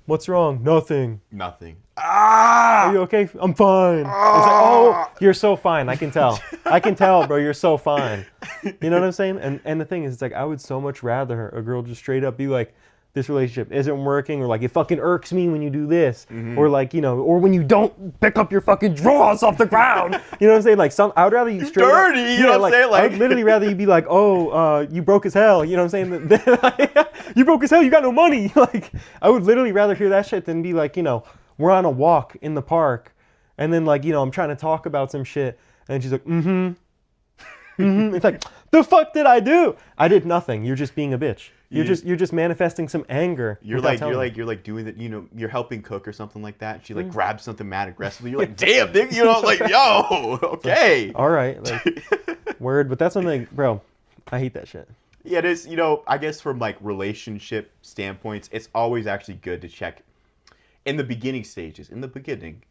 What's wrong? Nothing. Nothing. Are you okay? I'm fine. It's like, oh, you're so fine. I can tell. I can tell, bro. You're so fine. You know what I'm saying? And the thing is, it's like I would so much rather a girl just straight up be like, this relationship isn't working, or like it fucking irks me when you do this, or like, you know, or when you don't pick up your fucking drawers off the ground. You know what I'm saying? Like I would rather you straight dirty. up, You know what I'm saying? Like I would literally rather you be like, oh, you broke as hell. You know what I'm saying? You broke as hell. You got no money. Like I would literally rather hear that shit than be like, you know, we're on a walk in the park, and then like, you know, I'm trying to talk about some shit, and she's like, It's like, the fuck did I do? I did nothing. You're just being a bitch. You're just manifesting some anger. You're like doing that. You know, you're helping cook or something like that. She like grabs something mad aggressively. You're like, damn, nigga. You know, like, yo, okay. All right, like, word. But that's something, bro. I hate that shit. Yeah, it is. You know, I guess from like relationship standpoints, it's always actually good to check in the beginning stages. In the beginning,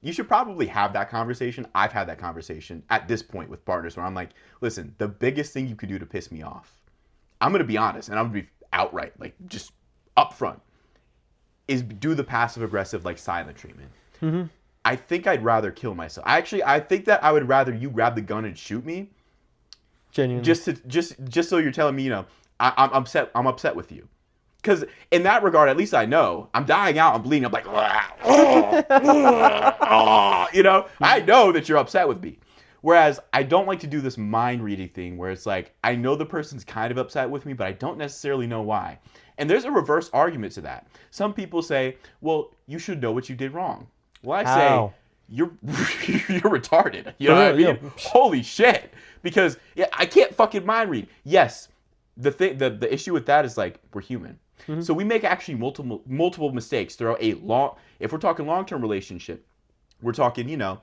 you should probably have that conversation. I've had that conversation at this point with partners where I'm like, listen, the biggest thing you could do to piss me off, I'm going to be honest, and I'm going to be outright, like, just upfront, is do the passive-aggressive, like, silent treatment. I think I'd rather kill myself. I think that I would rather you grab the gun and shoot me. Genuinely. Just so you're telling me, you know, I'm upset with you. Because in that regard, at least I know. I'm dying out, I'm bleeding, I'm like, you know? I know that you're upset with me. Whereas I don't like to do this mind reading thing where it's like, I know the person's kind of upset with me, but I don't necessarily know why. And there's a reverse argument to that. Some people say, well, you should know what you did wrong. Well, I say, you're retarded. You know what I mean? Yeah. Holy shit. Because I can't fucking mind read. Yes, the issue with that is like, we're human. So we make actually multiple mistakes throughout if we're talking long-term relationship, we're talking, you know,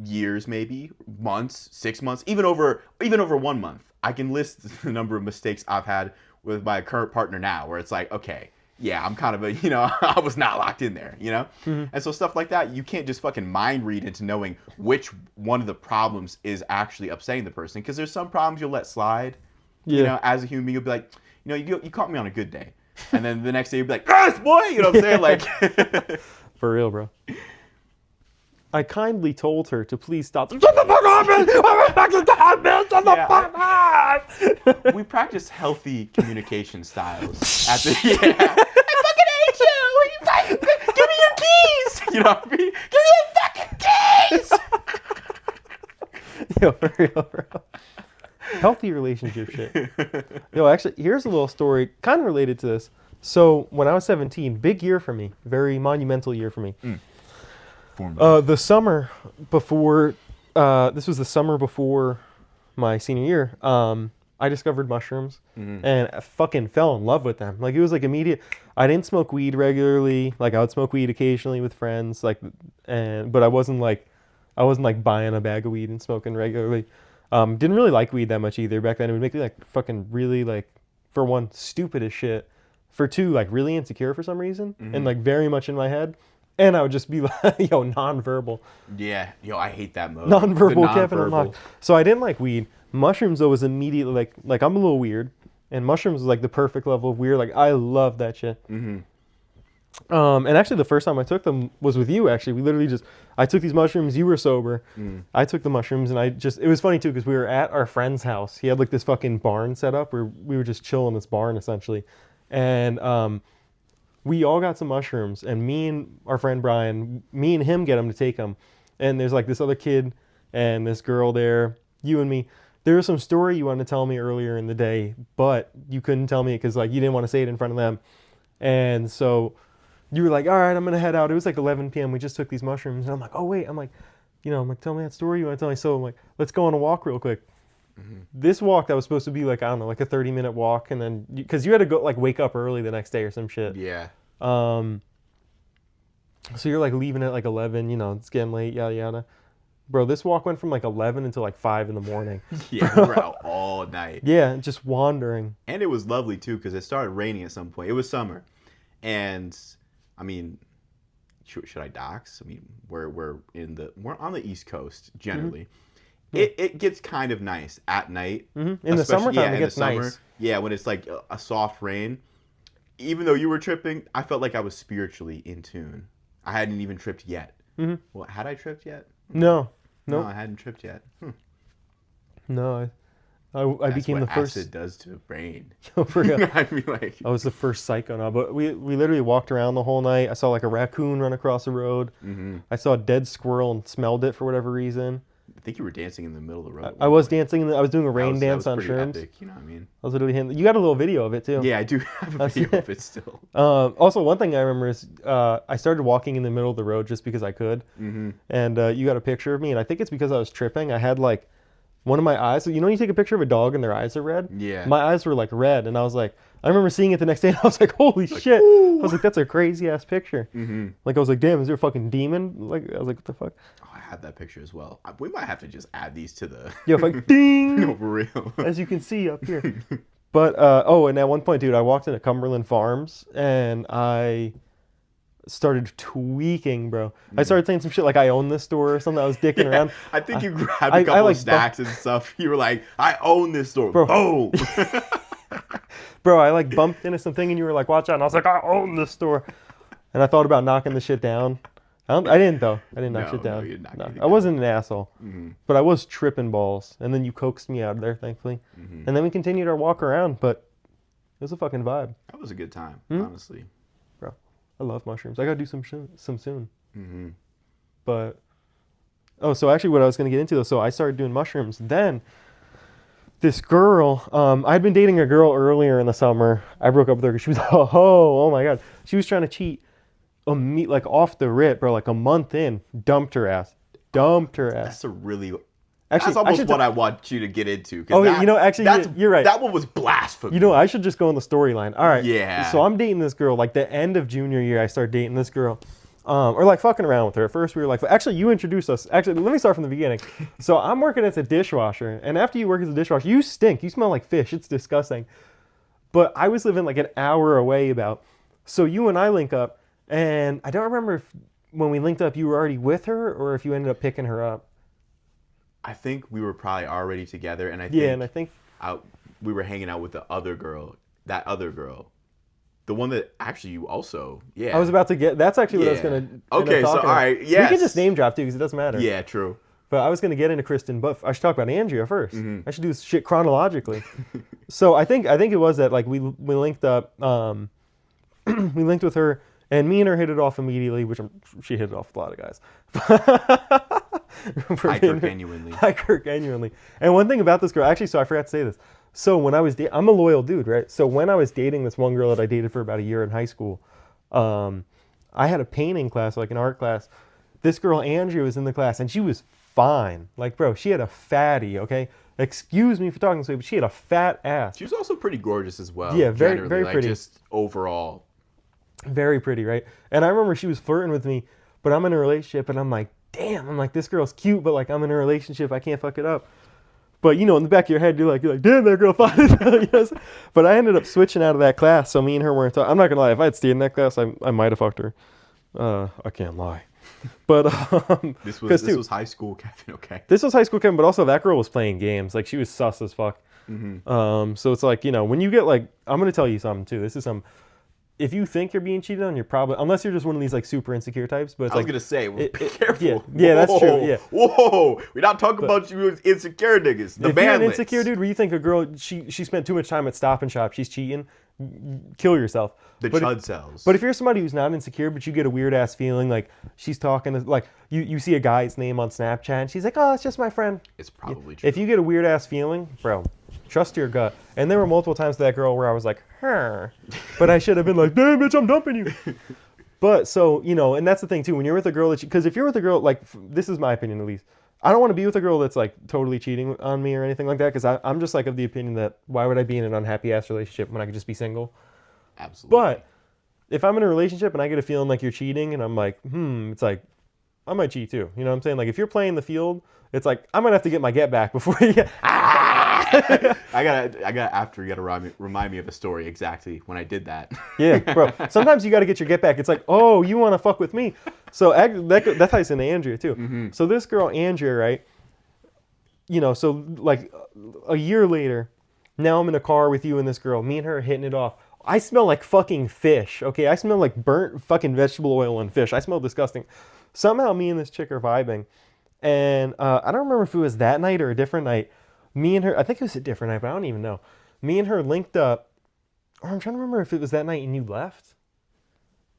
years, maybe months, 6 months, even over 1 month. I can list the number of mistakes I've had with my current partner now, where it's like, okay, yeah, I'm kind of a, you know, I was not locked in there, you know? And so stuff like that, you can't just fucking mind read into knowing which one of the problems is actually upsetting the person, because there's some problems you'll let slide. You know, as a human being, you'll be like, you know, you caught me on a good day, and then the next day you'll be like, yes, boy, you know what I'm saying? Like, for real, bro. I kindly told her to please stop. Shut the fuck up, man! I'm back to time, man! Shut the fuck up! We practice healthy communication styles at the. I fucking hate you! Give me your keys! You know what I mean? Give me your fucking keys! Yo, for real, bro. Healthy relationship shit. Yo, actually, here's a little story kind of related to this. So, when I was 17, big year for me. Very monumental year for me. The summer before, this was the summer before my senior year, I discovered mushrooms and I fucking fell in love with them. Like, it was like immediate. I didn't smoke weed regularly. Like, I would smoke weed occasionally with friends, like, but I wasn't like buying a bag of weed and smoking regularly. Didn't really like weed that much either back then. It would make me like fucking really, like, for one, stupid as shit. For two, like, really insecure for some reason and like very much in my head. And I would just be like, yo, nonverbal. Yeah, yo, I hate that mode. Nonverbal Kevin unlocked. So I didn't like weed. Mushrooms, though, was immediately like I'm a little weird. And mushrooms was like the perfect level of weird. Like, I love that shit. And actually the first time I took them was with you, actually. We literally I took these mushrooms, you were sober. I took the mushrooms and it was funny too, because we were at our friend's house. He had like this fucking barn set up where we were just chilling in this barn essentially. And we all got some mushrooms, and me and our friend Brian, me and him get them to take them. And there's like this other kid and this girl there, you and me. There was some story you wanted to tell me earlier in the day, but you couldn't tell me because like you didn't want to say it in front of them. And so you were like, all right, I'm going to head out. It was like 11 p.m. We just took these mushrooms. And I'm like, oh, wait. I'm like, tell me that story you want to tell me. So I'm like, let's go on a walk real quick. This walk that was supposed to be like, I don't know, like a 30-minute walk. And then, because you had to go like wake up early the next day or some shit. Yeah. So you're like leaving at like 11, you know, it's getting late, yada, yada. Bro, this walk went from like 11 until like 5 in the morning. Yeah, we were out all night. Yeah, just wandering. And it was lovely too, because it started raining at some point. It was summer. And, I mean, should I dox? I mean, we're on the East Coast, generally. It gets kind of nice at night. In the summertime, it gets nice. Yeah, when it's like a soft rain. even though you were tripping, I felt like I was spiritually in tune. I hadn't even tripped yet. Mm-hmm. Well, had I tripped yet? No. No, Nope. I hadn't tripped yet. No, I That's became what the first. acid does to the brain. For real. I mean, like, I was the first psycho now, but we literally walked around the whole night. I saw like a raccoon run across the road. mm-hmm. I saw a dead squirrel and smelled it for whatever reason. I think you were dancing in the middle of the road. I was dancing. I was doing a rain that dance was on pretty shrooms. epic, you know what I mean? I was literally hitting. You got a little video of it too. Yeah, I do have a video of it still. Also, one thing I remember is I started walking in the middle of the road just because I could, Mm-hmm. and you got a picture of me, and I think it's because I was tripping. I had like one of my eyes. So you know when you take a picture of a dog and their eyes are red? Yeah. My eyes were like red, and I was like, I remember seeing it the next day, and I was like, holy shit! ooh. I was like, that's a crazy ass picture. Mm-hmm. Like I was like, damn, is there a fucking demon? Like I was like, what the fuck? Oh, I have that picture as well. We might have to just add these to the. Yo, like ding. No, for real. As you can see up here. But and at one point, dude, I walked into Cumberland Farms and I started tweaking, bro. I started saying some shit like I own this store or something. I was dicking around. I think you grabbed I a couple like of snacks and stuff. You were like, I own this store. Bro. Boom. Bro, I like bumped into something and you were like, watch out. And I was like, I own this store. And I thought about knocking the shit down. I didn't though. I didn't knock No, shit down. no, you didn't knock anything I down. wasn't an asshole. Mm-hmm. But I was tripping balls. And then you coaxed me out of there, thankfully. Mm-hmm. And then we continued our walk around, but it was a fucking vibe. That was a good time, Hmm? honestly. Bro, I love mushrooms. I gotta do some soon. Mm-hmm. But so actually what I was going to get into though, so I started doing mushrooms. Then this girl, I'd been dating a girl earlier in the summer. I broke up with her because she was oh my god, she was trying to cheat like off the rip, bro. Like a month in, dumped her ass. That's a really. Actually, That's almost should what I want you to get into. 'Cause Oh, that, you know, actually, that's, you're right. That one was blasphemy. You know, I should just go on the storyline. All right. Yeah. So I'm dating this girl. Like the end of junior year, I started dating this girl. Or like fucking around with her. At first we were like, actually you introduced us. Actually, let me start from the beginning. So I'm working as a dishwasher. And after you work as a dishwasher, you stink. You smell like fish. It's disgusting. But I was living like an hour away about. So you and I link up. And I don't remember if when we linked up you were already with her or if you ended up picking her up. I think we were probably already together, and I think we were hanging out with the other girl. That other girl. The one that actually you also, yeah. I was about to get, that's actually what I was Yeah. going to Okay, so all right, yes. We can just name drop too because it doesn't matter. Yeah, true. But I was going to get into Kristen, but I should talk about Andrea first. Mm-hmm. I should do this shit chronologically. So I think it was that like we linked up, we linked with her, and me and her hit it off immediately, which she hit it off with a lot of guys. Genuinely. And one thing about this girl, actually, so I forgot to say this. So when I was I'm a loyal dude, right? So when I was dating this one girl that I dated for about a year in high school, I had a painting class, like an art class. This girl, Andrea, was in the class, and she was fine. Like, bro, she had a fatty, okay? Excuse me for talking this way, but she had a fat ass. She was also pretty gorgeous as well. Yeah, very, generally, very like, pretty. Just overall. Very pretty, right? And I remember she was flirting with me, but I'm in a relationship, and I'm like, damn, I'm like, this girl's cute, but like, I'm in a relationship, I can't fuck it up. But you know, in the back of your head, you're like, damn, that girl fine. You know? But I ended up switching out of that class, so me and her weren't talking. I'm not gonna lie, if I had stayed in that class, I might have fucked her. I can't lie. But this was high school, Kevin. Okay. This was high school, Kevin, but also that girl was playing games. Like she was sus as fuck. Mm-hmm. So it's like, you know, when you get like, I'm gonna tell you something too. This is some. If you think you're being cheated on, you're probably, unless you're just one of these like super insecure types. But it's I was like, gonna say, well, be careful. Yeah, that's true. Yeah. Whoa, we're not talking about you insecure niggas. The if you're an manlets. insecure dude where you think a girl she spent too much time at Stop and Shop, she's cheating, kill yourself. The But chud cells. But if you're somebody who's not insecure, but you get a weird ass feeling like she's talking to, like you see a guy's name on Snapchat and she's like, oh, it's just my friend. it's probably true. If you get a weird ass feeling, bro, trust your gut. And there were multiple times to that girl where I was like, huh. But I should have been like, damn bitch, I'm dumping you. But so, you know, and that's the thing too, when you're with a girl because if you're with a girl, like, this is my opinion at least, I don't want to be with a girl that's like totally cheating on me or anything like that, because I'm just like of the opinion that why would I be in an unhappy ass relationship when I could just be single? Absolutely. But if I'm in a relationship and I get a feeling like you're cheating and I'm like, it's like, I might cheat too. You know what I'm saying? Like if you're playing the field, it's like, I'm going to have to get my get back before you get, I gotta after you gotta remind me of a story exactly when I did that. Yeah, bro. Sometimes you got to get your get back. It's like, oh, you want to fuck with me. So that ties into Andrea too. Mm-hmm. So this girl, Andrea, right? You know, so like a year later, now I'm in a car with you and this girl. Me and her are hitting it off. I smell like fucking fish. Okay, I smell like burnt fucking vegetable oil and fish. I smell disgusting. Somehow me and this chick are vibing, and I don't remember if it was that night or a different night. Me and her, I think it was a different night, but I don't even know. Me and her linked up, or I'm trying to remember if it was that night and you left.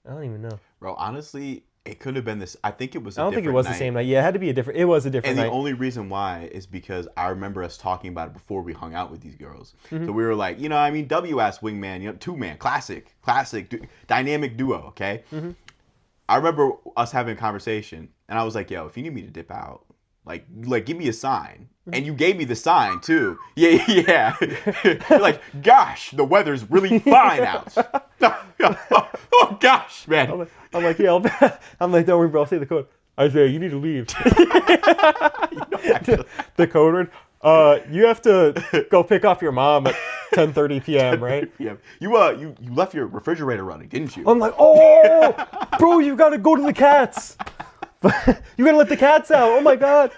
I don't even know. Bro, honestly, it could have been this. I think it was. I don't think it was the same night. Yeah, it had to be a different. It was a different night. And the only reason why is because I remember us talking about it before we hung out with these girls. So we were like, you know, I mean, WS wingman, you know, 2-man, classic, dynamic duo. Okay. I remember us having a conversation, and I was like, yo, if you need me to dip out, like give me a sign. And you gave me the sign too. Yeah. You're like, gosh, the weather's really fine out. Oh gosh, man. I'm like, yeah, I'm like, don't worry, bro. I'll say the code. Isaiah, you need to leave. The code word. You have to go pick up your mom at 10:30 p.m. Right? Yeah. You left your refrigerator running, didn't you? I'm like, oh, bro, you gotta go to the cats. You gotta let the cats out. Oh my god.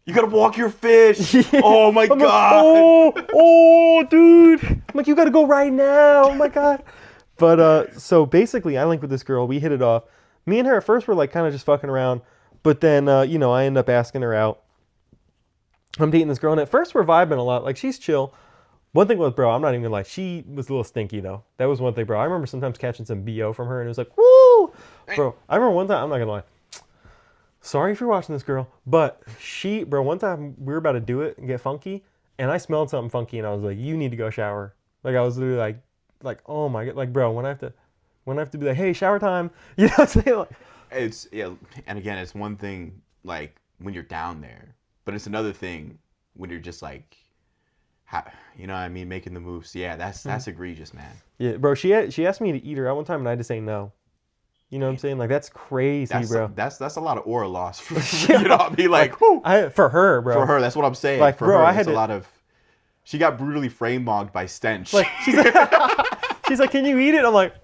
You gotta walk your fish. Yeah. Oh my god. Like, oh, dude. I'm like, you gotta go right now. Oh my god. But so basically, I linked with this girl. We hit it off. Me and her at first were like kind of just fucking around, but then you know, I end up asking her out. I'm dating this girl, and at first we're vibing a lot. Like, she's chill. One thing was, bro, I'm not even gonna lie, she was a little stinky though. That was one thing, bro. I remember sometimes catching some BO from her, and it was like, woo, bro. I remember one time, I'm not gonna lie. Sorry if you're watching this, girl, but bro, one time we were about to do it and get funky, and I smelled something funky, and I was like, you need to go shower. Like, I was literally like, oh my god, like, bro, when I have to be like, hey, shower time, you know what I'm saying? Like, it's, yeah, and again, it's one thing like when you're down there, but it's another thing when you're just like, you know what I mean, making the moves. Yeah, that's egregious, man. Yeah, bro, she asked me to eat her out one time, and I had to say no. You know what I'm saying? Like, that's crazy, bro. That's a lot of aura loss. You know what I mean? Like, for her, bro. For her, that's what I'm saying. Like, for bro, her, I had a lot of. She got brutally frame mogged by stench. Like, she's like, can you eat it? I'm like,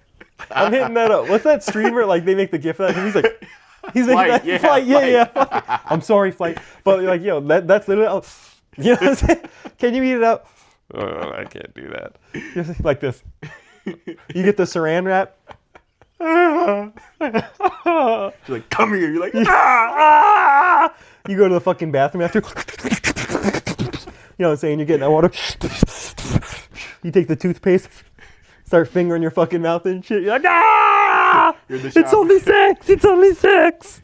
I'm hitting that up. What's that streamer? Like, they make the gif of that. He's like, Flight, yeah. I'm sorry, Flight. But like, yo, that's literally, you know what I'm saying? Can you eat it up? Oh, I can't do that. Like this. You get the saran wrap. She's like, come here. You're like, You go to the fucking bathroom after. You know what I'm saying? You're getting that water. You take the toothpaste, start fingering your fucking mouth and shit. You're like, ah! It's only sex. It's only sex.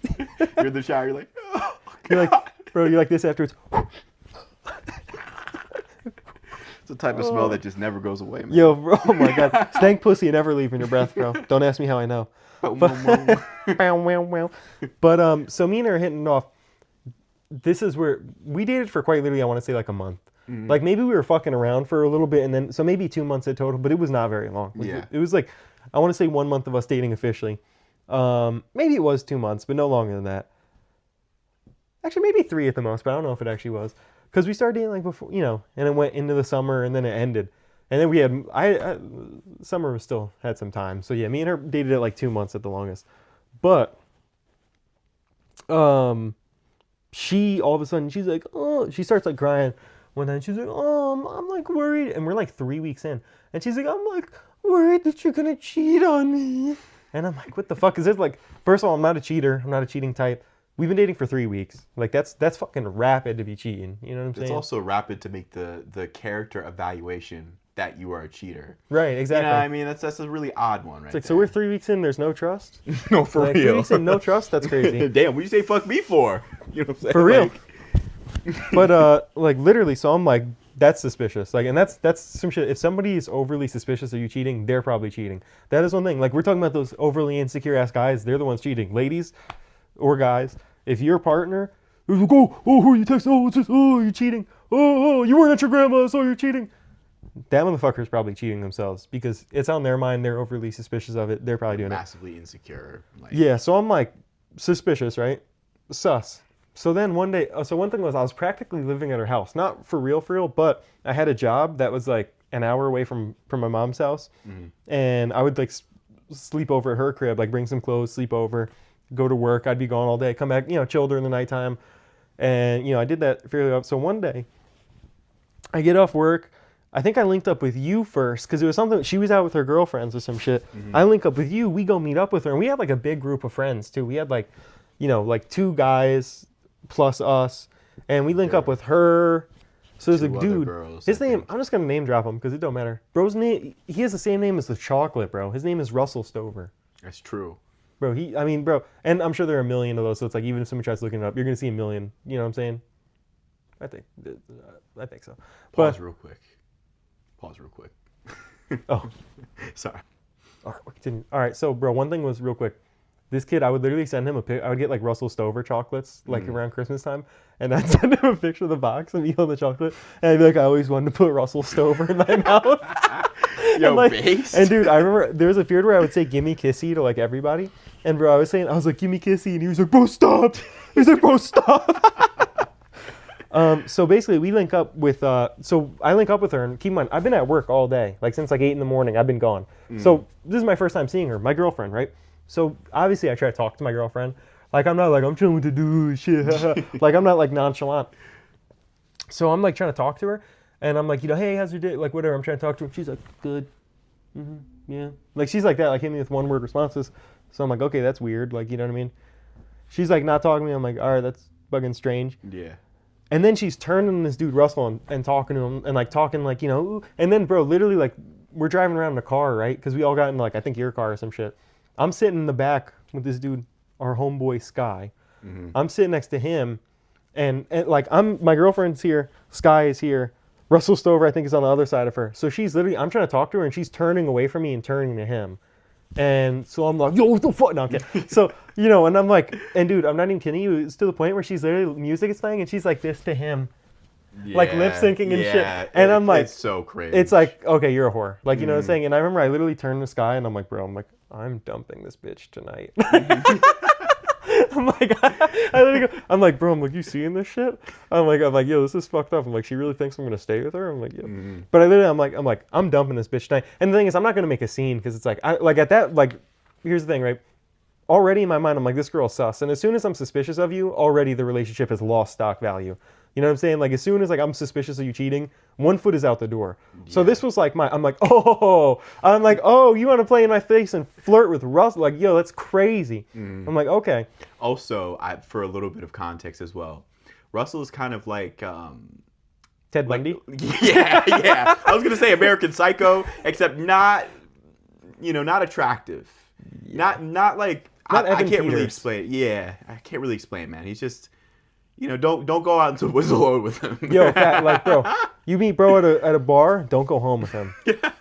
You're in the shower. You're like, oh, you're like, bro, you're like this afterwards. It's a type of smell that just never goes away, man. Yo, bro, oh my god. Stank pussy never leaving your breath, bro. Don't ask me how I know. But so me and her are hitting it off. This is where we dated for quite literally, I want to say like a month. Mm-hmm. Like, maybe we were fucking around for a little bit, and then so maybe 2 months in total, but it was not very long. Yeah. It was like, I want to say 1 month of us dating officially. Maybe it was 2 months, but no longer than that. Actually, maybe 3 at the most, but I don't know if it actually was. Because we started dating like before, you know, and it went into the summer, and then it ended. And then we had, summer was still had some time. So yeah, me and her dated at like 2 months at the longest. But, she, all of a sudden, she's like, oh, she starts like crying one night. She's like, oh, I'm like worried. And we're like 3 weeks in. And she's like, I'm like worried that you're going to cheat on me. And I'm like, what the fuck is this? Like, first of all, I'm not a cheater. I'm not a cheating type. We've been dating for 3 weeks. Like, that's fucking rapid to be cheating. You know what I'm saying? It's also rapid to make the character evaluation that you are a cheater. Right, exactly. You know what I mean? That's a really odd one, right? It's like, there. So we're 3 weeks in, there's no trust? No, for like, real. 3 weeks in, no trust? That's crazy. Damn, what did you say fuck me for? You know what I'm saying? For real. Like... But, like, literally, so I'm like, that's suspicious. Like, and that's some shit. If somebody is overly suspicious of you cheating, they're probably cheating. That is one thing. Like, we're talking about those overly insecure ass guys. They're the ones cheating. Ladies or guys, if your partner is like, oh, who are you texting? Oh, what's this? Oh, you're cheating. Oh, you weren't at your grandma's. Oh, you're cheating. That motherfucker's probably cheating themselves because it's on their mind. They're overly suspicious of it. They're probably doing massively insecure. Like... Yeah, so I'm like, suspicious, right? Sus. So then one day, so one thing was I was practically living at her house. Not for real, but I had a job that was like an hour away from my mom's house. Mm-hmm. And I would like sleep over at her crib, like bring some clothes, sleep over, go to work. I'd be gone all day, come back, you know, chill during the nighttime. And, you know, I did that fairly often. So one day, I get off work. I think I linked up with you first because it was something, she was out with her girlfriends or some shit. I link up with you, we go meet up with her, and we had like a big group of friends too. We had like, like 2 guys plus us, and we link up with her. So there's a 2 other dude, girls, his I name, think. I'm just gonna name drop him because it don't matter. Bro's name, he has the same name as the chocolate, bro. His name is Russell Stover. That's true. Bro, bro, and I'm sure there are a million of those, so it's like even if somebody tries looking it up, you're gonna see a million, you know what I'm saying? I think so. Pause real quick. Oh. Sorry. All right, we'll continue. All right, so bro, one thing was real quick. This kid, I would literally send him a pic. I would get like Russell Stover chocolates like around Christmas time, and I'd send him a picture of the box and eat on the chocolate, and I'd be like, I always wanted to put Russell Stover in my mouth. Yo, and, like, based. and dude, I remember there was a period where I would say "Gimme Kissy" to like everybody, and bro, I was like "Gimme Kissy," and he was like, "Bro, stop!" He's like, "Bro, stop." So basically, we link up with. So I link up with her, and keep in mind, I've been at work all day, like since like 8 in the morning. I've been gone. So this is my first time seeing her, my girlfriend, right? So obviously, I try to talk to my girlfriend. Like I'm not like I'm chilling with the dude, shit. Like I'm not like nonchalant. So I'm like trying to talk to her, and I'm like, hey, how's your day? Like whatever. I'm trying to talk to her. She's like, good. Yeah. Like she's like that, like hitting me with 1-word responses. So I'm like, okay, that's weird. Like you know what I mean? She's like not talking to me. I'm like, all right, that's fucking strange. Yeah. And then she's turning this dude Russell and talking to him and like talking like, ooh. And then bro, literally like we're driving around in a car, right? Because we all got in like I think your car or some shit. I'm sitting in the back with this dude, our homeboy Sky. I'm sitting next to him, and like my girlfriend's here, Sky is here, Russell Stover I think is on the other side of her. So she's literally, I'm trying to talk to her and she's turning away from me and turning to him. And so I'm like, yo, what the fuck? No, I'm kidding. So, and I'm like, and dude, I'm not even kidding you. It's to the point where she's literally, music is playing and she's like this to him. Like lip syncing and shit. And I'm like, it's so crazy. It's like, okay, you're a whore. Like, you know what I'm saying? And I remember I literally turned to Sky and I'm like, bro, I'm dumping this bitch tonight. I'm like, I literally go, I'm like, bro, you seeing this shit? I'm like, yo, this is fucked up. I'm like, she really thinks I'm gonna stay with her? I'm like, yeah. But I literally, I'm dumping this bitch tonight. And the thing is, I'm not gonna make a scene because it's like, here's the thing, right? Already in my mind, I'm like, this girl's sus. And as soon as I'm suspicious of you, already the relationship has lost stock value. You know what I'm saying? Like as soon as like I'm suspicious of you cheating, 1 foot is out the door. Yeah. So this was like I'm like, oh, you want to play in my face and flirt with Russell? Like, yo, that's crazy. I'm like, okay. Also, for a little bit of context as well, Russell is kind of like Ted Bundy. Yeah. I was gonna say American Psycho, except not attractive. Yeah. Not like not I can't Peters. Really explain. Yeah, I can't really explain, man. He's just. Don't go out into the woods alone with him. Yo, bro, you meet bro at a bar, don't go home with him.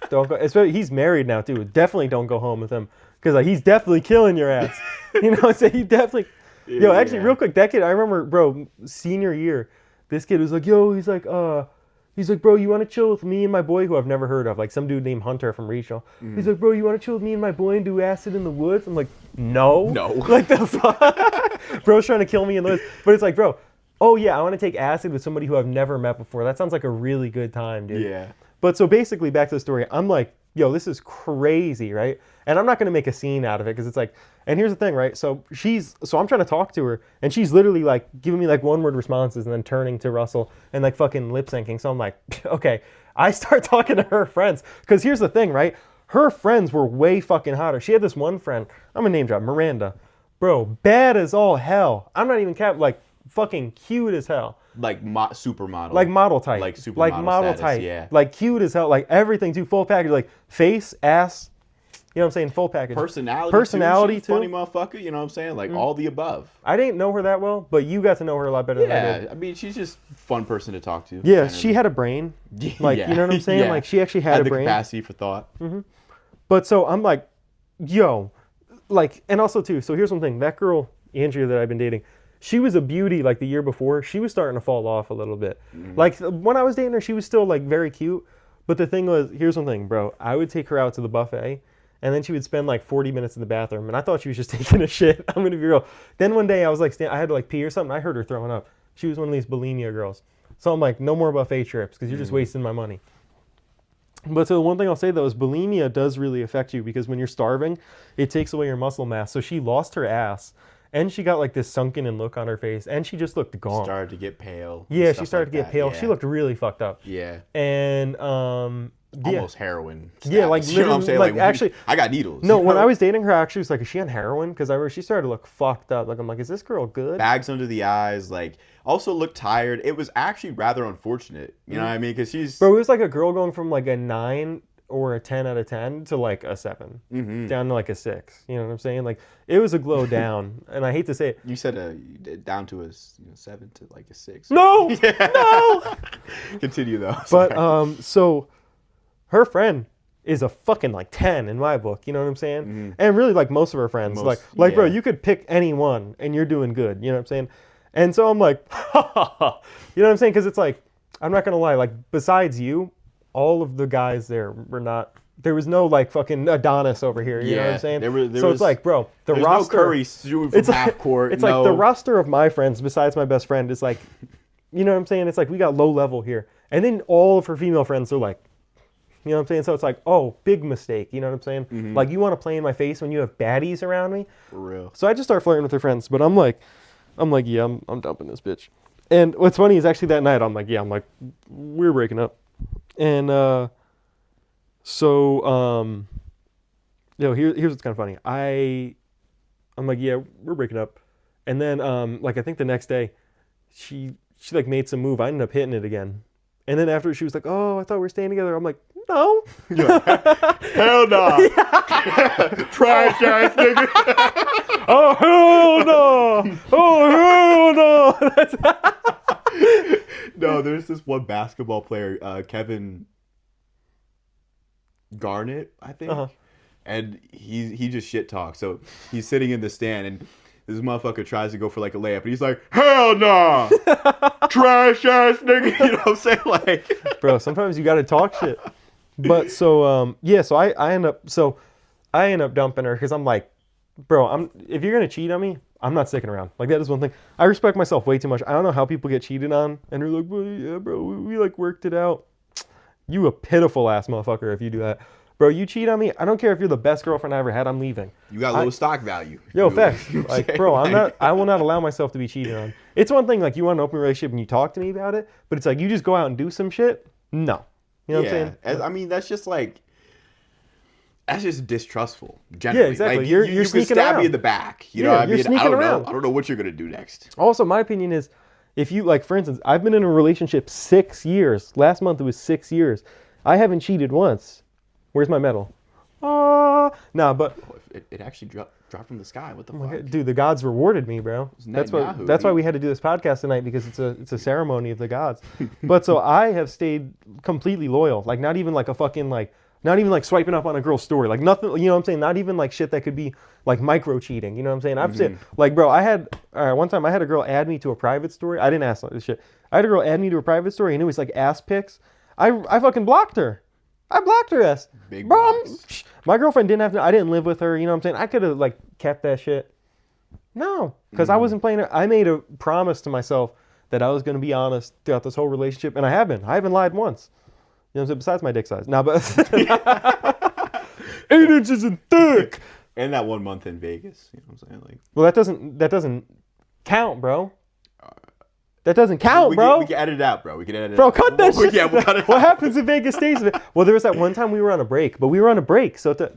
Don't go. Especially he's married now too. Definitely don't go home with him because like he's definitely killing your ass. You know what I'm saying? He definitely. Yo, actually, real quick, that kid, I remember, bro, senior year, this kid was like, yo, he's like, bro, you want to chill with me and my boy who I've never heard of, like some dude named Hunter from Regional. He's like, bro, you want to chill with me and my boy and do acid in the woods? I'm like, no. Like the fuck? Bro's trying to kill me in the woods. But it's like, bro, oh yeah, I want to take acid with somebody who I've never met before. That sounds like a really good time, dude. Yeah. But so basically, back to the story, I'm like, yo, this is crazy, right? And I'm not going to make a scene out of it because it's like, and here's the thing, right? So I'm trying to talk to her and she's literally like giving me like 1-word responses and then turning to Russell and like fucking lip syncing. So I'm like, okay, I start talking to her friends because here's the thing, right? Her friends were way fucking hotter. She had this one friend, I'm going to name drop, Miranda. Bro, bad as all hell. I'm not even like fucking cute as hell. Like supermodel. Like model type. Like supermodel like model status, type. Yeah. Like cute as hell. Like everything too. Full package. Like face, ass. You know what I'm saying? Full package. Personality too. Funny motherfucker. You know what I'm saying? Like all the above. I didn't know her that well, but you got to know her a lot better than I did. I mean, she's just a fun person to talk to. Yeah, she had a brain. Like, you know what I'm saying? Yeah. Like she actually had a the brain. Capacity for thought. But so I'm like, yo, like, and also too, so here's one thing. That girl, Andrea, that I've been dating, she was a beauty like the year before. She was starting to fall off a little bit. Like when I was dating her, she was still like very cute. But the thing was, here's one thing, bro. I would take her out to the buffet and then she would spend like 40 minutes in the bathroom. And I thought she was just taking a shit. I'm going to be real. Then one day I was like, I had to like pee or something. I heard her throwing up. She was one of these bulimia girls. So I'm like, no more buffet trips because you're just wasting my money. But so the one thing I'll say though is bulimia does really affect you because when you're starving, it takes away your muscle mass. So she lost her ass. and she got like this sunken in look on her face, and she just looked gone. Started to get pale. Yeah, she started to get pale. Yeah. She looked really fucked up. Yeah. And almost heroin status. Yeah, like you know what I'm saying? Like actually, I got needles. No, when I was dating her, actually, was like, is she on heroin? Because I remember she started to look fucked up. Like I'm like, is this girl good? Bags under the eyes, like also looked tired. It was actually rather unfortunate. You know what I mean? Because she's Bro, it was like a girl going from like a 9 or a 10 out of 10 to like a 7 down to like a 6. You know what I'm saying? Like it was a glow down, and I hate to say it. You said down to a 7 to like a 6. No, no. Continue though. But so her friend is a fucking like 10 in my book. You know what I'm saying? And really like most of her friends, like bro, you could pick any one and you're doing good. You know what I'm saying? And so I'm like, you know what I'm saying? Because it's like, I'm not gonna lie. Like besides you, all of the guys there were not. There was no like fucking Adonis over here. You know what I'm saying? So it's like, bro, the roster. No Curry shooting from half court. It's like the roster of my friends, besides my best friend, is like, you know what I'm saying? It's like we got low level here, and then all of her female friends are like, you know what I'm saying? So it's like, oh, big mistake. You know what I'm saying? Like you want to play in my face when you have baddies around me? For real. So I just start flirting with her friends, but I'm like, yeah, I'm dumping this bitch. And what's funny is actually that night I'm like, we're breaking up. And here's what's kind of funny. I'm like, yeah, we're breaking up. And then like I think the next day she like made some move. I ended up hitting it again. And then after she was like, oh, I thought we were staying together. I'm like, no. Hell no. Trash ass nigga. Oh hell no. Oh hell no. No, there's this one basketball player, Kevin Garnett, I think, and he just shit talks. So he's sitting in the stand, and this motherfucker tries to go for like a layup, and he's like, "Hell nah, trash ass nigga." You know what I'm saying? Like, bro, sometimes you got to talk shit. But so so I end up dumping her because I'm like, bro, if you're gonna cheat on me, I'm not sticking around. Like that is one thing. I respect myself way too much. I don't know how people get cheated on, and they're like, well, yeah, bro, we like worked it out. You a pitiful ass motherfucker if you do that. Bro, you cheat on me, I don't care if you're the best girlfriend I ever had, I'm leaving. You got low stock value. Yo, facts. Like, bro, I will not allow myself to be cheated on. It's one thing, like, you want an open relationship and you talk to me about it, but it's like, you just go out and do some shit? No. You know what I'm saying? I mean, that's just distrustful, generally. Yeah, exactly. Like, you're you sneaking can stab around. me in the back. You know what I mean? Sneaking around. I don't know what you're going to do next. Also, my opinion is, if you, like, for instance, I've been in a relationship 6 years. Last month it was 6 years. I haven't cheated once. Where's my medal? Nah, but it actually dropped from the sky. What the fuck? Dude, the gods rewarded me, bro. That's why we had to do this podcast tonight, because it's a ceremony of the gods. But so I have stayed completely loyal. Like not even like a fucking like not even like swiping up on a girl's story. Like nothing, you know what I'm saying? Not even like shit that could be like micro cheating. You know what I'm saying? I've said like, bro, one time I had a girl add me to a private story. I didn't ask this shit. I had a girl add me to a private story, and it was like ass pics. I fucking blocked her. I blocked her ass. Big bro, my girlfriend didn't have to, I didn't live with her, you know what I'm saying? I could have like kept that shit. No, because I wasn't playing her. I made a promise to myself that I was going to be honest throughout this whole relationship, and I have been. I haven't lied once. You know what I'm saying? Besides my dick size. No, but 8 inches and thick. And that 1 month in Vegas. You know what I'm saying? Like, well, that doesn't count, bro. That doesn't count, bro. We can edit it out, bro. We can edit it bro, out. cut that shit. Yeah, we'll cut it what out. happens in Vegas stays in Vegas. Well, there was that one time we were on a break, so that's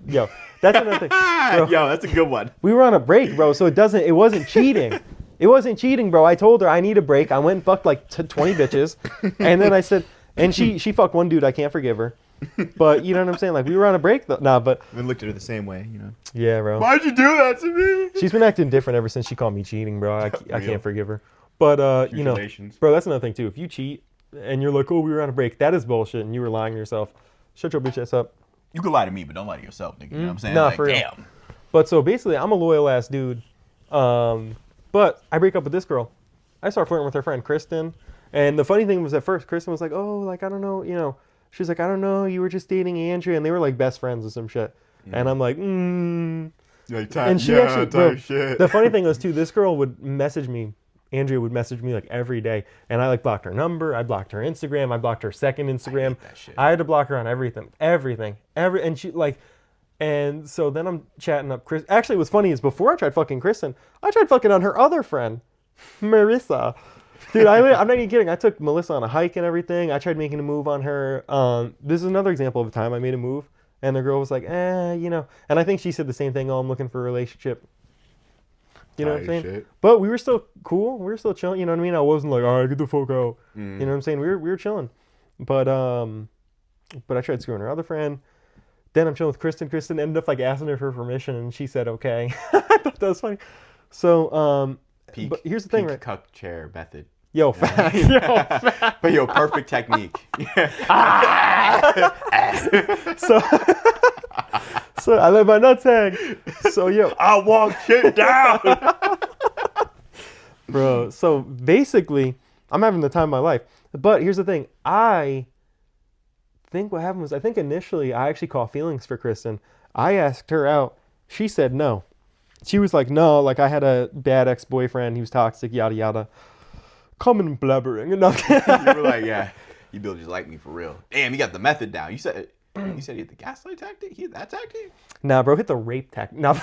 another thing. Bro, yo, that's a good one. We were on a break, bro, so it wasn't cheating. It wasn't cheating, bro. I told her I need a break. I went and fucked like 20 bitches. And then I said, and she fucked one dude. I can't forgive her. But you know what I'm saying? Like, we were on a break, though. Nah, but. I looked at her the same way, you know. Yeah, bro. Why'd you do that to me? She's been acting different ever since she called me cheating, bro. I can't forgive her. But, you know, bro, that's another thing, too. If you cheat and you're like, oh, we were on a break, that is bullshit, and you were lying to yourself. Shut your bitch ass up. You can lie to me, but don't lie to yourself, nigga. You know what I'm saying? Nah, like, for real. damn. But so basically, I'm a loyal ass dude. But I break up with this girl. I start flirting with her friend Kristen. And the funny thing was, at first, Kristen was like, oh, like, I don't know, you know. She's like, I don't know, you were just dating Andrea. And they were like best friends or some shit. And I'm like, Like, and she actually, bro, the funny thing was, too, this girl would message me. Andrea would message me like every day, and I like blocked her number, I blocked her Instagram, I blocked her second Instagram. I had to block her on everything, and she like, And so then I'm chatting up Chris. Actually, what's funny is before I tried fucking Kristen, I tried fucking on her other friend, Marissa. Dude, I'm not even kidding. I took Melissa on a hike and everything. I tried making a move on her. This is another example of a time I made a move, and the girl was like, you know. And I think she said the same thing. Oh, I'm looking for a relationship. You know what I'm saying? Shit. But we were still cool. We were still chilling. You know what I mean? I wasn't like, all right, get the fuck out. You know what I'm saying? We were chilling. But I tried screwing her other friend. Then I'm chilling with Kristen. Kristen ended up like asking her for permission, and she said okay. I thought that was funny. So, but here's the thing, right? Cuck chair method. Yo, fact. Yo, fact. But perfect technique. So, so I let my nutsack. So yo, I walk shit down. Bro, so basically, I'm having the time of my life. But here's the thing. I think what happened was, I think initially I actually caught feelings for Kristen. I asked her out. She said no. She was like, no, like I had a bad ex-boyfriend. He was toxic, yada, yada. Coming and blabbering. You were like, yeah, you Bill just like me for real. Damn, you got the method down. You said he had the gaslight tactic? He had that tactic? Nah, bro, hit the rape tactic. No,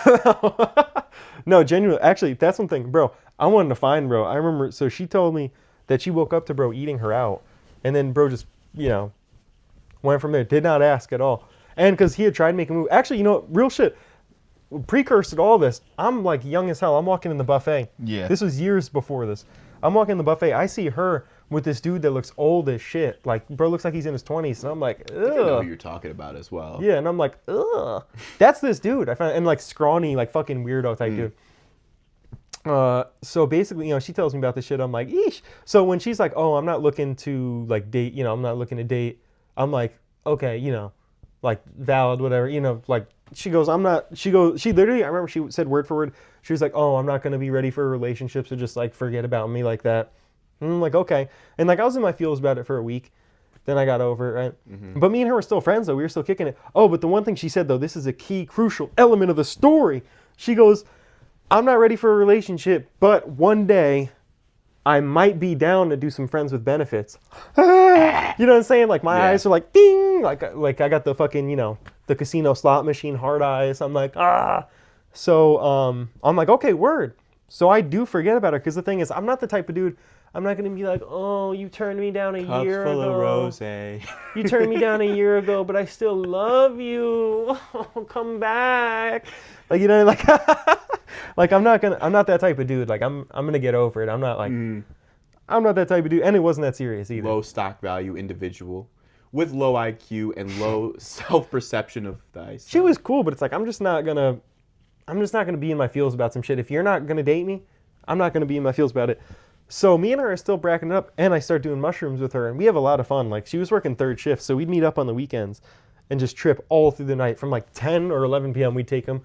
no, genuinely. Actually, that's one thing, bro. I wanted to find bro. I remember, so she told me that she woke up to bro eating her out. And then bro just, you know, went from there. Did not ask at all. And because he had tried making a move. Actually, you know what? Real shit. Precursor to all this, I'm like young as hell. I'm walking in the buffet. Yeah. This was years before this. I'm walking in the buffet. I see her with this dude that looks old as shit. Like, bro looks like he's in his 20s. And I'm like, ugh. I know who you're talking about as well. Yeah, and I'm like, ugh. That's this dude. I found, and like scrawny, like fucking weirdo type dude. So basically, you know, she tells me about this shit. I'm like, eesh. So when she's like, oh, I'm not looking to like date, you know, I'm not looking to date. I'm like, okay, you know, like valid, whatever, you know, like she goes, she literally, I remember she said word for word, she was like, oh, I'm not going to be ready for a relationship. So just like forget about me like that. And I'm like, okay. And like I was in my feels about it for a week. Then I got over it, right? Mm-hmm. But me and her were still friends though. We were still kicking it. Oh, but the one thing she said though, this is a key, crucial element of the story. She goes, I'm not ready for a relationship, but one day I might be down to do some friends with benefits. You know what I'm saying? Like my eyes are like ding, like I got the fucking, you know, the casino slot machine hard eyes. I'm like, ah. So I'm like, okay, word. So I do forget about her because the thing is, I'm not the type of dude. I'm not gonna be like, oh, you turned me down a year ago. Cups full of rosé. You turned me down a year ago, but I still love you. Oh, come back. Like, you know, like, like I'm not that type of dude. Like I'm gonna get over it. I'm not like, I'm not that type of dude. And it wasn't that serious either. Low stock value individual with low IQ and low self-perception of thyself. She was cool, but it's like, I'm just not gonna be in my feels about some shit. If you're not gonna date me, I'm not gonna be in my feels about it. So me and her are still bracking it up, and I start doing mushrooms with her, and we have a lot of fun. Like, she was working third shift, so we'd meet up on the weekends and just trip all through the night. From like 10 or 11 p.m. we'd take them,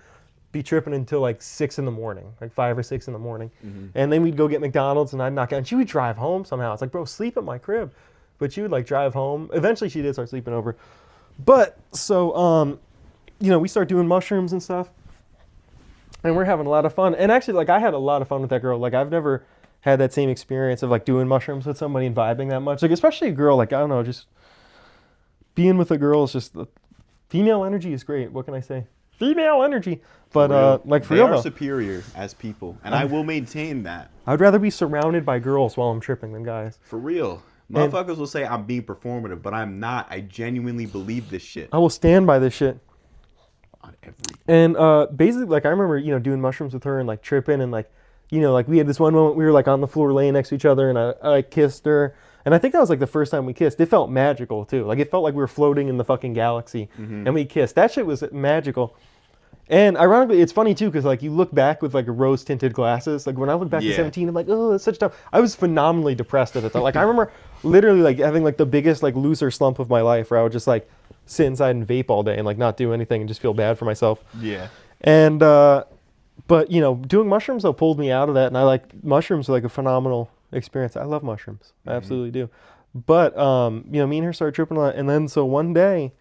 be tripping until like 6 in the morning, like 5 or 6 in the morning. Mm-hmm. And then we'd go get McDonald's, and I'd knock out, and she would drive home somehow. It's like, bro, sleep at my crib. But she would like drive home. Eventually she did start sleeping over. But so, you know, we start doing mushrooms and stuff, and we're having a lot of fun. And actually, like, I had a lot of fun with that girl. Like, I've never had that same experience of like doing mushrooms with somebody and vibing that much. Like, especially a girl, like, I don't know, just being with a girl is just, female energy is great. What can I say? Female energy. But like for real though, they are superior as people, and I will maintain that. I'd rather be surrounded by girls while I'm tripping than guys. For real. Motherfuckers will say I'm being performative, but I'm not. I genuinely believe this shit. I will stand by this shit. On everything. And basically, like, I remember, you know, doing mushrooms with her and like tripping, and like, you know, like we had this one moment we were like on the floor laying next to each other, and I kissed her. And I think that was like the first time we kissed. It felt magical too. Like, it felt like we were floating in the fucking galaxy, and we kissed. That shit was magical. And ironically, it's funny too, because like you look back with like rose tinted glasses. Like when I look back at 17, I'm like, oh, that's such dumb. I was phenomenally depressed at the time. Like, I remember literally like having like the biggest like loser slump of my life, where I would just like sit inside and vape all day and like not do anything and just feel bad for myself. Yeah. And but you know, doing mushrooms though pulled me out of that, and I like mushrooms are like a phenomenal experience. I love mushrooms. I absolutely do. But you know, me and her started tripping a lot, and then so one day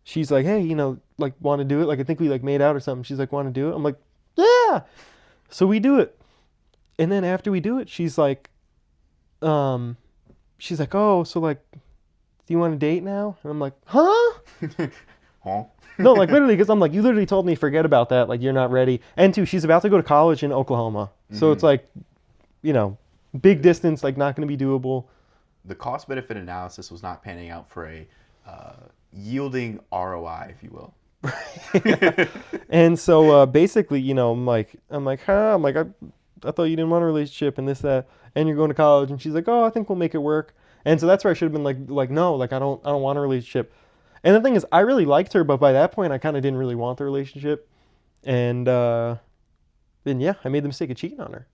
she's like, hey, you know, like, want to do it? Like, I think we like made out or something. She's like, want to do it? I'm like, yeah. So we do it. And then after we do it, she's like, oh, so like, do you want to date now? And I'm like, huh? huh? No, like literally, because I'm like, you literally told me forget about that. Like you're not ready. And two, she's about to go to college in Oklahoma, so it's like, you know, big distance, like not going to be doable. The cost benefit analysis was not panning out for a yielding ROI, if you will. And so basically, you know, I thought you didn't want a relationship and this that, and you're going to college. And she's like, oh, I think we'll make it work. And so that's where I should have been like no, like I don't want a relationship. And the thing is, I really liked her, but by that point, I kind of didn't really want the relationship. And then yeah, I made the mistake of cheating on her.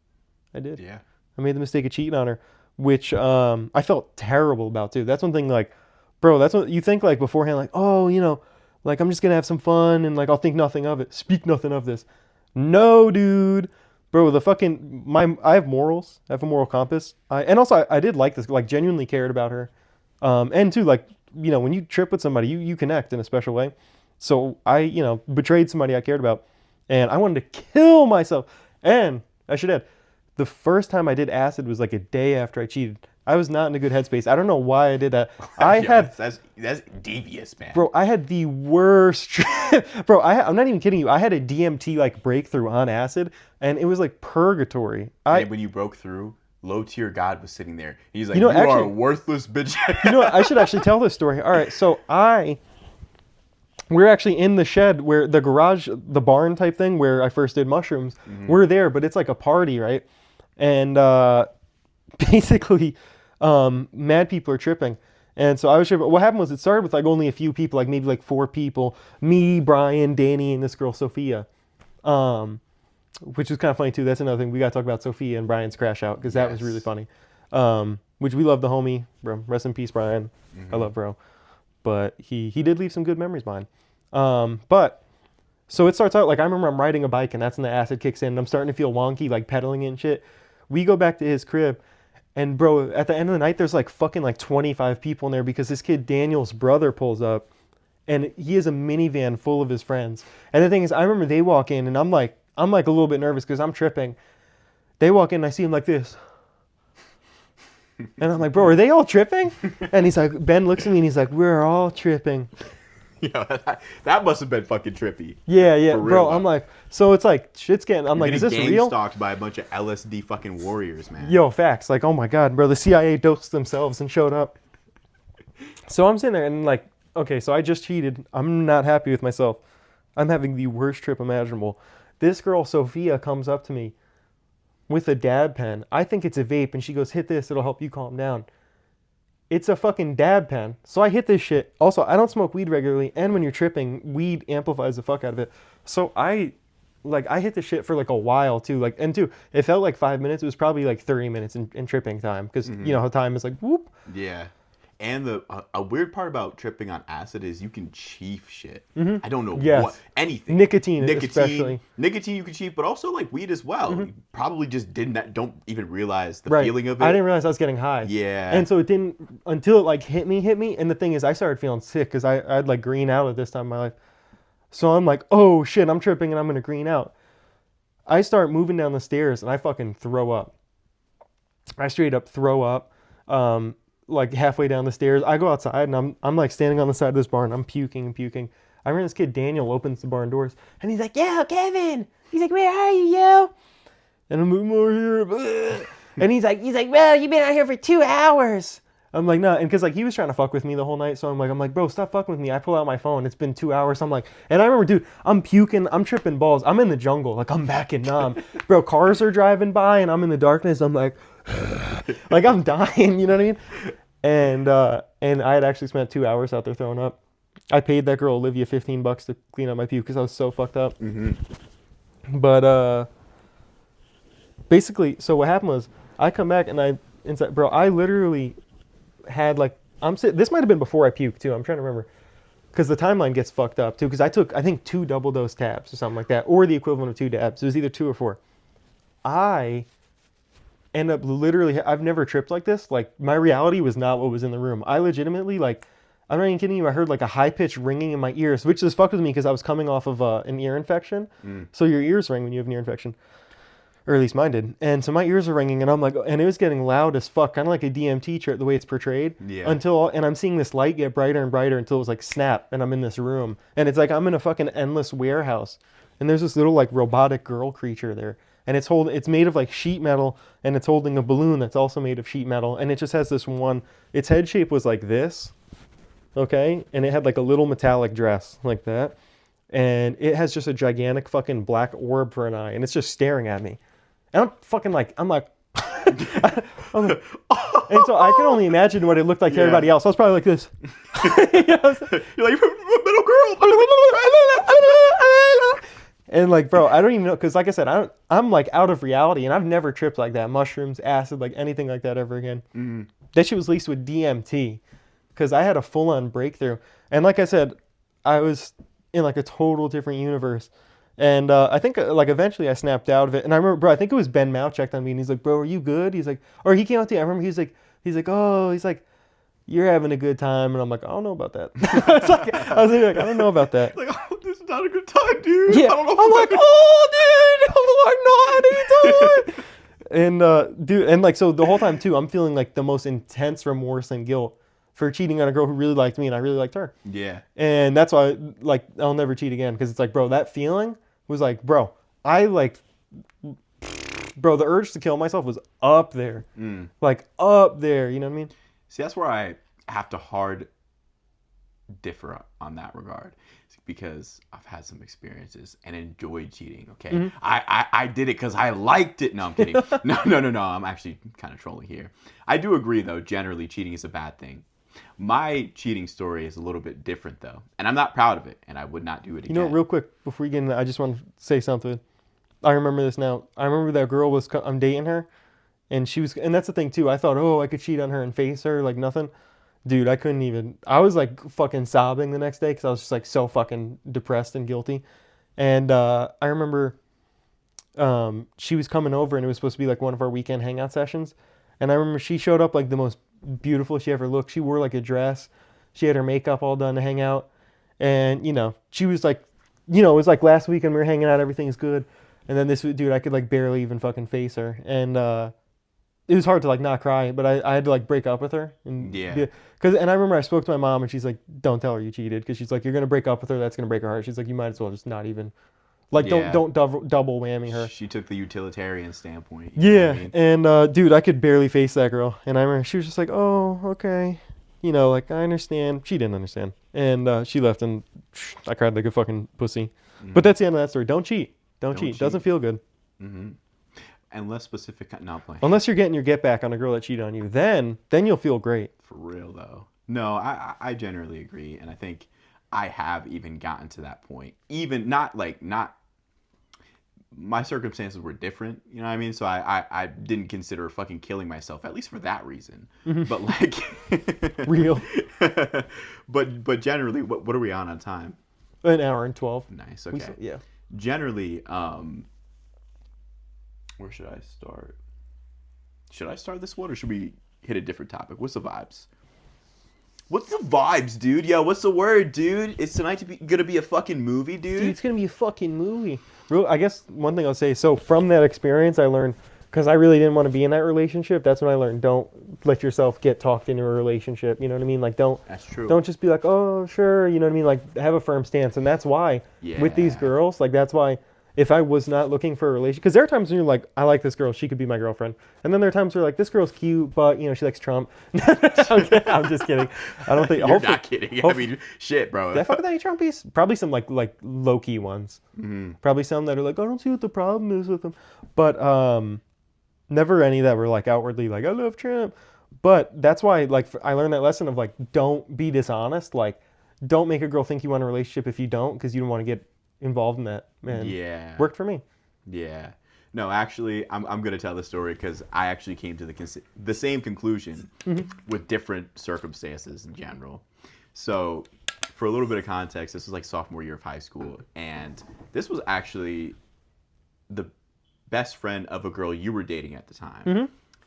I did. Yeah. I made the mistake of cheating on her, which I felt terrible about too. That's one thing, like, bro, that's what you think like beforehand, like, oh, you know, like I'm just gonna have some fun and like I'll think nothing of it, speak nothing of this. No, dude, bro, I have morals. I have a moral compass. And also I did like this, like genuinely cared about her, and too, like, you know, when you trip with somebody, you connect in a special way. So I, you know, betrayed somebody I cared about, and I wanted to kill myself. And I should add, the first time I did acid was like a day after I cheated. I was not in a good headspace. I don't know why I did that. That's devious, man. Bro, I had the worst trip. Bro, I'm not even kidding you. I had a DMT like breakthrough on acid, and it was like purgatory. And when you broke through, low tier God was sitting there. He's like, you know, you actually, are a worthless bitch. You know what? I should actually tell this story. All right, so we're actually in the shed where the garage, the barn type thing where I first did mushrooms. We're there, but it's like a party, right? And basically, mad people are tripping. And so I was tripping. What happened was it started with like only a few people, like maybe like 4 people. Me, Brian, Danny, and this girl, Sophia. Which is kind of funny too. That's another thing. We got to talk about Sophia and Brian's crash out because that was really funny. Which we love the homie, bro. Rest in peace, Brian. I love bro. But he did leave some good memories behind. But so it starts out like I remember I'm riding a bike and that's when the acid kicks in and I'm starting to feel wonky, like pedaling and shit. We go back to his crib and bro, at the end of the night, there's like fucking like 25 people in there because this kid Daniel's brother pulls up and he has a minivan full of his friends. And the thing is, I remember they walk in and I'm like a little bit nervous because I'm tripping. They walk in and I see him like this. And I'm like, bro, are they all tripping? And he's like, Ben looks at me and he's like, we're all tripping. Yeah, that must have been fucking trippy. Yeah, For bro. real, I'm like, so it's like shit's getting. I'm You're like, is this getting real? stalked by a bunch of LSD fucking warriors, man. Yo, facts. Like, oh my god, bro. The CIA dosed themselves and showed up. So I'm sitting there and like, okay, so I just cheated. I'm not happy with myself. I'm having the worst trip imaginable. This girl Sophia comes up to me with a dab pen. I think it's a vape, and she goes, "Hit this. It'll help you calm down." It's a fucking dab pen. So I hit this shit. Also, I don't smoke weed regularly, and when you're tripping, weed amplifies the fuck out of it. So I hit this shit for like a while too. Like, and two, it felt like 5 minutes. It was probably like 30 minutes in tripping time because you know how time is like whoop. Yeah. And a weird part about tripping on acid is you can chief shit. I don't know what, anything. Nicotine especially. Nicotine you can chief, but also like weed as well. You probably just don't even realize the feeling of it. I didn't realize I was getting high. Yeah. And so it didn't, until it like hit me. And the thing is, I started feeling sick because I'd like green out at this time in my life. So I'm like, oh shit, I'm tripping and I'm going to green out. I start moving down the stairs and I fucking throw up. I straight up throw up. Like halfway down the stairs, I go outside and I'm like standing on the side of this barn. I'm puking and puking. I remember this kid Daniel opens the barn doors and he's like, "Yo, Kevin." He's like, "Where are you, yo?" And I'm like, "More here." And he's like, "Well, you've been out here for 2 hours." I'm like, "No," and because like he was trying to fuck with me the whole night, so I'm like, "Bro, stop fucking with me." I pull out my phone. It's been 2 hours. I'm like, and I remember, dude, I'm puking. I'm tripping balls. I'm in the jungle. Like I'm back in Nam. Bro, cars are driving by and I'm in the darkness. I'm like, like I'm dying. You know what I mean? And I had actually spent 2 hours out there throwing up. I paid that girl Olivia $15 to clean up my puke because I was so fucked up. But basically, so what happened was I come back and bro, I literally had like this might have been before I puked too. I'm trying to remember because the timeline gets fucked up too. Because I took I think 2 double dose tabs or something like that, or the equivalent of 2 dabs. It was either 2 or 4. I end up literally, I've never tripped like this. Like my reality was not what was in the room. I legitimately, like, I'm not even kidding you, I heard like a high pitched ringing in my ears, which just fucked with me because I was coming off of an ear infection. So your ears ring when you have an ear infection. or at least mine did. And so my ears are ringing, and I'm like, and it was getting loud as fuck, kind of like a DMT trip, the way it's portrayed. Yeah. And I'm seeing this light get brighter and brighter until it was like snap, and I'm in this room, and it's like I'm in a fucking endless warehouse, and there's this little like robotic girl creature there, and it's made of like sheet metal, and it's holding a balloon that's also made of sheet metal, and it just has this one. Its head shape was like this, okay, and it had like a little metallic dress like that. And it has just a gigantic fucking black orb for an eye, and it's just staring at me. And I'm like, and so I can only imagine what it looked like to everybody else. I was probably like this. You're like, middle girl. And like, bro, I don't even know, because like I said, I'm like out of reality, and I've never tripped like that. Mushrooms, acid, like anything like that ever again. Mm. That shit was laced with DMT, because I had a full-on breakthrough. And like I said, I was in like a total different universe. And I think like eventually I snapped out of it. And I remember, bro, I think it was Ben Mao checked on me, and he's like, bro, are you good? He's like, or he came out to me. I remember he's like, you're having a good time. And I'm like, I don't know about that. I was like, I don't know about that. Like, oh, this is not a good time, dude. Yeah. I don't know. I'm like, oh, dude, I'm like, not anytime. And dude, and like, so the whole time too, I'm feeling like the most intense remorse and guilt for cheating on a girl who really liked me, and I really liked her. Yeah. And that's why, like, I'll never cheat again, because it's like, bro, that feeling was like, bro, the urge to kill myself was up there. Like, up there, you know what I mean? See, that's where I have to hard differ on that regard, because I've had some experiences and enjoyed cheating, okay? Mm-hmm. I did it because I liked it. No, I'm kidding. No. I'm actually kind of trolling here. I do agree, though, generally cheating is a bad thing. My cheating story is a little bit different, though, and I'm not proud of it, and I would not do it again. You know, real quick, before we get into that, I just want to say something. I remember this now. I remember that girl I'm dating her, and and that's the thing, too. I thought, I could cheat on her and face her, like nothing. Dude, I couldn't even. I was, like, fucking sobbing the next day, because I was just, like, so fucking depressed and guilty. And I remember she was coming over, and it was supposed to be, like, one of our weekend hangout sessions. And I remember she showed up, like, the most beautiful she ever looked. She wore like a dress. She had her makeup all done to hang out. And, she was like, it was like last weekend we were hanging out, everything's good. And then this dude, I could like barely even fucking face her. And it was hard to like not cry, but I had to like break up with her. And, yeah. And I remember I spoke to my mom, and she's like, don't tell her you cheated. Because she's like, you're going to break up with her. That's going to break her heart. She's like, you might as well just not even. Like, don't double whammy her. She took the utilitarian standpoint. Yeah, I mean? And dude, I could barely face that girl. And I remember she was just like, oh, okay. Like, I understand. She didn't understand. And she left, and I cried like a fucking pussy. Mm-hmm. But that's the end of that story. Don't cheat. Don't cheat. Doesn't feel good. Mm-hmm. And less specific, not playing. Unless you're getting your get back on a girl that cheated on you. Then you'll feel great. For real, though. No, I generally agree. And I think I have even gotten to that point. Even not my circumstances were different, you know what I mean? So I didn't consider fucking killing myself, at least for that reason. Mm-hmm. But like real. But generally, what are we on time? An hour and 12. Nice. Okay. Yeah. Generally, where should I start? Should I start this one, or should we hit a different topic? What's the vibes? What's the vibes, dude? Yo, what's the word, dude? It's tonight gonna be a fucking movie, dude. Dude, it's gonna be a fucking movie. I guess one thing I'll say, so from that experience, I learned, because I really didn't want to be in that relationship, that's when I learned, don't let yourself get talked into a relationship, you know what I mean? Like, That's true. Don't just be like, oh, sure, you know what I mean? Like, have a firm stance. And that's why, with these girls, like, that's why, if I was not looking for a relationship, because there are times when you're like, I like this girl, she could be my girlfriend. And then there are times where like, this girl's cute, but, she likes Trump. I'm just kidding. I don't think... You're not kidding. I mean, shit, bro. Did I fuck with any Trumpies? Probably some like low-key ones. Mm-hmm. Probably some that are like, I don't see what the problem is with them. But never any that were like outwardly like, I love Trump. But that's why like I learned that lesson of like, don't be dishonest. Like, don't make a girl think you want a relationship if you don't, because you don't want to get involved in that. Man, yeah, worked for me. Yeah, no, actually, I'm gonna tell the story because I actually came to the same conclusion with different circumstances in general. So, for a little bit of context, this was like sophomore year of high school, and this was actually the best friend of a girl you were dating at the time. Mm-hmm.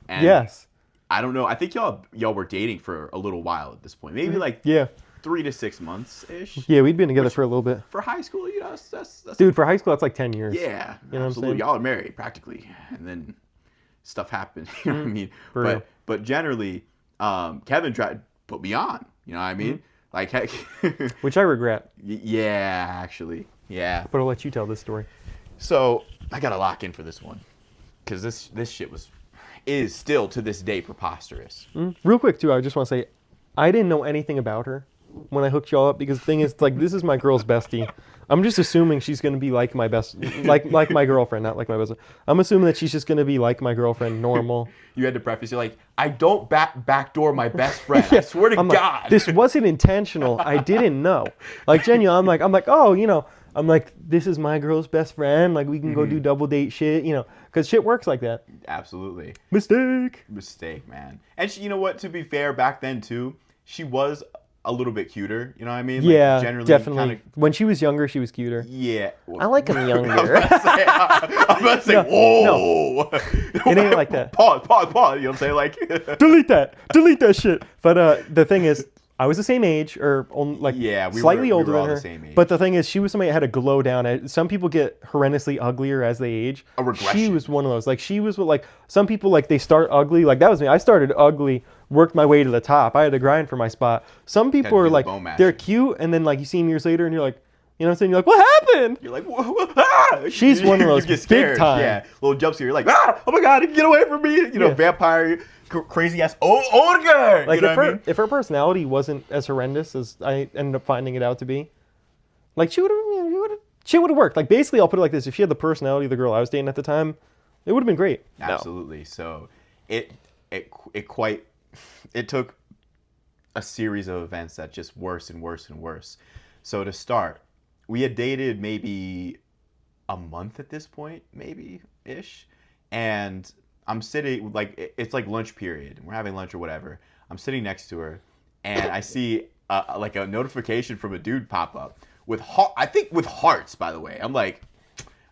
And yes. I don't know. I think y'all were dating for a little while at this point. Maybe like 3 to 6 months ish. Yeah, we'd been together for a little bit. For high school, you know, that's Dude, for high school, that's like 10 years. yeah, You know what I'm absolutely. saying? Y'all are married practically, and then stuff happened. You know what I mean? For real. But generally, Kevin tried to put me on. You know what I mean? Like, heck, Which I regret. yeah, actually, yeah. But I'll let you tell this story. So I gotta lock in for this one, because this shit is still to this day preposterous. Real quick, too, I just want to say, I didn't know anything about her when I hooked y'all up, because the thing is, like, this is my girl's bestie. I'm just assuming she's going to be like my best, like my girlfriend, not like my best. I'm assuming that she's just going to be like my girlfriend, normal. You had to preface, you're like, I don't backdoor my best friend. I swear to I'm God. Like, this wasn't intentional. I didn't know. Like, genuinely, I'm like, oh, you know, I'm like, this is my girl's best friend. Like, we can go do double date shit, you know, because shit works like that. Absolutely. Mistake, man. And she, you know what, to be fair, back then, too, she was a little bit cuter, you know what I mean? Like, yeah, generally, definitely. When she was younger, she was cuter. Yeah. Well, I like him younger. I was about to say, whoa. It ain't like that. Pause. You know what I'm saying? Like, delete that shit. But the thing is, I was the same age, or like yeah, slightly older we were all than her. the same age. But the thing is, she was somebody that had a glow down. Some people get horrendously uglier as they age. A regression. She was one of those. Like, she was what, like, some people, like, they start ugly. Like, that was me. I started ugly, worked my way to the top. I had to grind for my spot. Some people are like, they're cute, and then, like, you see them years later, and you're like, you know what I'm saying? You're like, what happened? You're like, ah! She's one of those you get scared. big time. Yeah, little jump scare. You're like, ah! Oh my God, get away from me! You know, vampire, crazy ass Olga. Like, you know if her personality wasn't as horrendous as I ended up finding it out to be, like, she would have worked. Like, basically, I'll put it like this: if she had the personality of the girl I was dating at the time, it would have been great. Absolutely. No. So it took a series of events that just worse and worse and worse. So to start, we had dated maybe a month at this point, maybe ish, and I'm sitting, like, it's like lunch period. We're having lunch or whatever. I'm sitting next to her, and I see like a notification from a dude pop up with hearts, by the way. I'm like,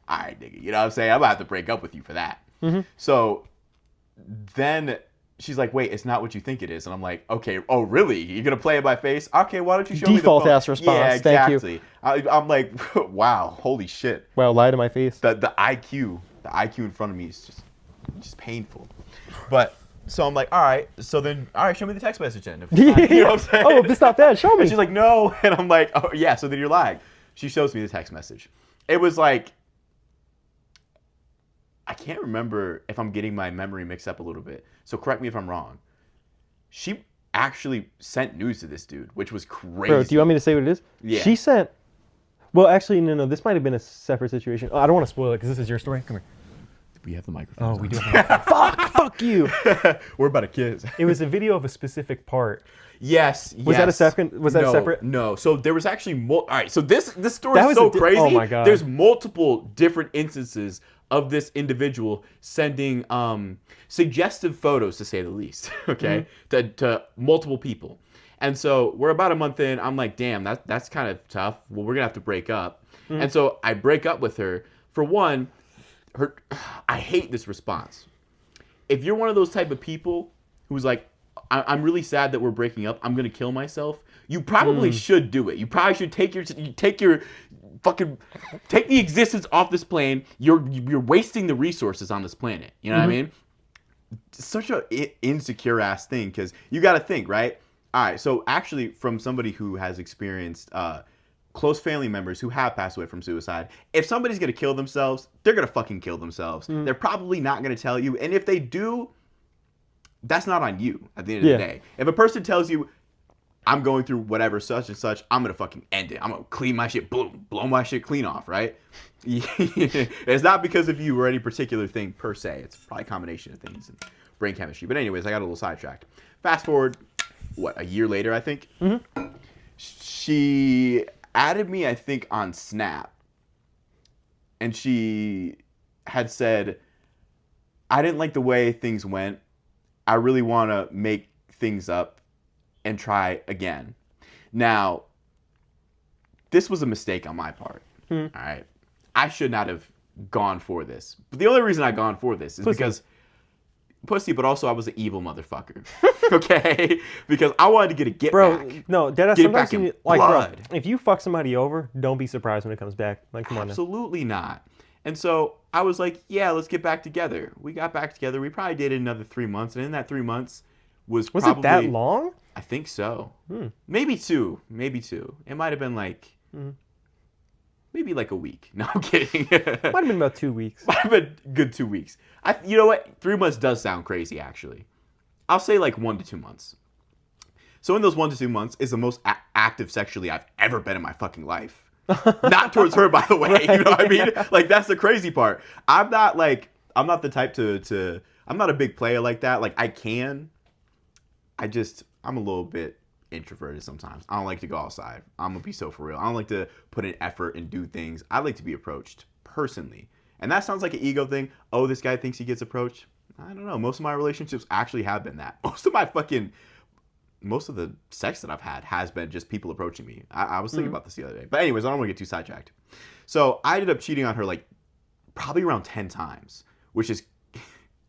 all right, nigga, you know what I'm saying? I'm about to have to break up with you for that. Mm-hmm. So then she's like, wait, it's not what you think it is. And I'm like, okay, oh, really? You're going to play it by face? Okay, why don't you show me the phone? Default ass response. Yeah, exactly. Thank you. I'm like, wow, holy shit. Wow, lie to my face. The IQ in front of me is just painful. But so I'm like, all right, show me the text message then. You know what I'm saying? Oh, if it's not that, show me. And she's like, no. And I'm like, oh, yeah, so then you're lying. She shows me the text message. It was like, I can't remember if I'm getting my memory mixed up a little bit. So correct me if I'm wrong. She actually sent news to this dude, which was crazy. Bro, do you want me to say what it is? Yeah. She sent... Well, actually, no. This might have been a separate situation. Oh, I don't want to spoil it because this is your story. Come here. We have the microphone. Oh, we do have Fuck you. We're about to kiss. It was a video of a specific part. Yes. Was that a second? Was that separate? No. So there was actually all right. So this story is so crazy. Oh my God. There's multiple different instances of this individual sending suggestive photos, to say the least. Okay, to multiple people. And so we're about a month in. I'm like, damn, that's kind of tough. Well, we're gonna have to break up. And so I break up with her. For one, I hate this response. If you're one of those type of people who's like, I'm really sad that we're breaking up, I'm gonna kill myself, you probably should do it. You probably should take the existence off this plane. You're wasting the resources on this planet. You know what I mean? It's such a insecure ass thing, because you got to think, right? All right, so actually, from somebody who has experienced close family members who have passed away from suicide, if somebody's gonna kill themselves, they're gonna fucking kill themselves. They're probably not gonna tell you, and if they do, that's not on you at the end of the day. If a person tells you, I'm going through whatever, such and such, I'm going to fucking end it. I'm going to clean my shit, blow my shit clean off, right? It's not because of you or any particular thing per se. It's probably a combination of things and brain chemistry. But anyways, I got a little sidetracked. Fast forward, a year later, I think? She added me, I think, on Snap. And she had said, I didn't like the way things went. I really want to make things up and try again. Now, this was a mistake on my part. All right. I should not have gone for this. But the only reason I've gone for this is because pussy, but also I was an evil motherfucker. Okay? Because I wanted to get Bro, back. no, deadass, Get sometimes back in you, like, blood. bro, if you fuck somebody over, don't be surprised when it comes back. Like, come on now. Absolutely not. And so I was like, yeah, let's get back together. We got back together. We probably dated another 3 months. And in that 3 months was probably... it that long? I think so. Maybe two. It might have been like... Maybe like a week. No, I'm kidding. Might have been about 2 weeks. Might have been good 2 weeks. You know what? 3 months does sound crazy, actually. I'll say like 1 to 2 months. So in those 1 to 2 months is the most active sexually I've ever been in my fucking life. Not towards her, by the way. Right. You know what I mean? Like, that's the crazy part. I'm not the type to I'm not a big player like that. Like, I'm a little bit introverted sometimes. I don't like to go outside. I'm gonna be so for real. I don't like to put in effort and do things. I like to be approached personally. And that sounds like an ego thing. Oh, this guy thinks he gets approached. I don't know. Most of my relationships actually have been that. Most of the sex that I've had has been just people approaching me. I was thinking about this the other day. But anyways, I don't want to get too sidetracked. So I ended up cheating on her like probably around 10 times, which is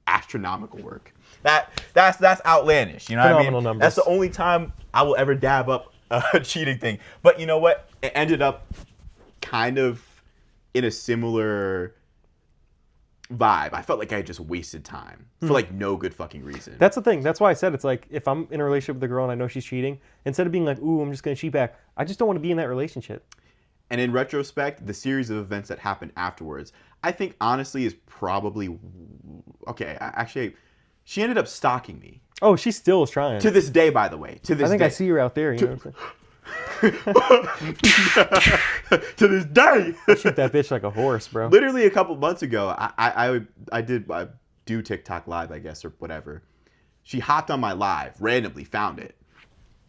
astronomical work. That's outlandish. You know Phenomenal what I mean? numbers. That's the only time I will ever dab up a cheating thing. But you know what? It ended up kind of in a similar vibe. I felt like I just wasted time for like no good fucking reason. That's the thing. That's why I said it's like if I'm in a relationship with a girl and I know she's cheating, instead of being like, ooh, I'm just going to cheat back, I just don't want to be in that relationship. And in retrospect, the series of events that happened afterwards, I think honestly is probably okay. Actually, she ended up stalking me. Oh, she still is trying. To this day, by the way. To this I think day. I see her out there. You know what I'm saying? To this day. I shoot that bitch like a horse, bro. Literally a couple months ago, I do TikTok live, I guess, or whatever. She hopped on my live, randomly found it.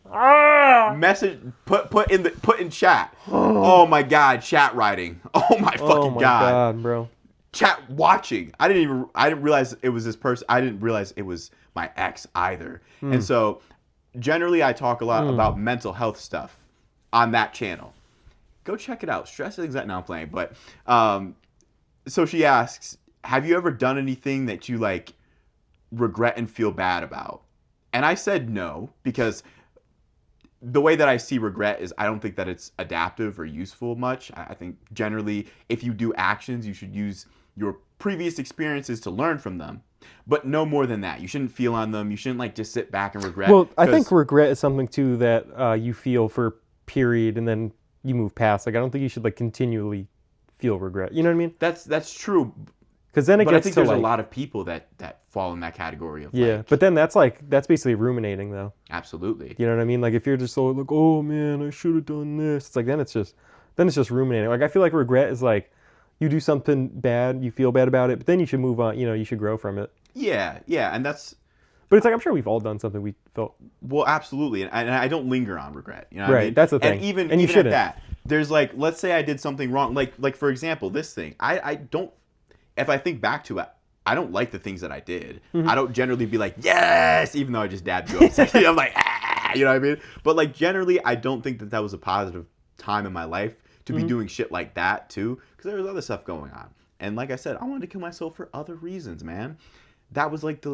Message put in chat. Oh my god, chat writing. Oh my fucking god, bro. Chat watching. I didn't realize it was this person. I didn't realize it was my ex either. And so generally I talk a lot about mental health stuff on that channel. Go check it out. Stress Anxiety. No, I'm playing. But so she asks, have you ever done anything that you like regret and feel bad about? And I said no, because the way that I see regret is I don't think that it's adaptive or useful much. I think generally if you do actions, you should use your previous experiences to learn from them. But no more than that. You shouldn't feel on them. You shouldn't like just sit back and regret. Well, I think regret is something too that you feel for a period and then you move past. Like I don't think you should like continually feel regret. You know what I mean? That's true. Because then it gets I think to there's like, a lot of people that fall in that category of yeah. like, But then that's basically ruminating though. Absolutely. You know what I mean? Like if you're just so like, oh man, I should have done this. It's like then it's just ruminating. Like I feel like regret is like you do something bad, you feel bad about it, but then you should move on. You know, you should grow from it. Yeah, and that's. But it's like I'm sure we've all done something we felt. Well, absolutely, and I don't linger on regret. You know what right, I mean? That's the thing. And even you shouldn't. at that, there's like, let's say I did something wrong. Like for example, this thing. I don't. If I think back to it, I don't like the things that I did. I don't generally be like, yes, even though I just dabbed you up. I'm like, ah, you know what I mean? But like generally, I don't think that was a positive time in my life to be doing shit like that too, because there was other stuff going on. And like I said, I wanted to kill myself for other reasons, man. That was like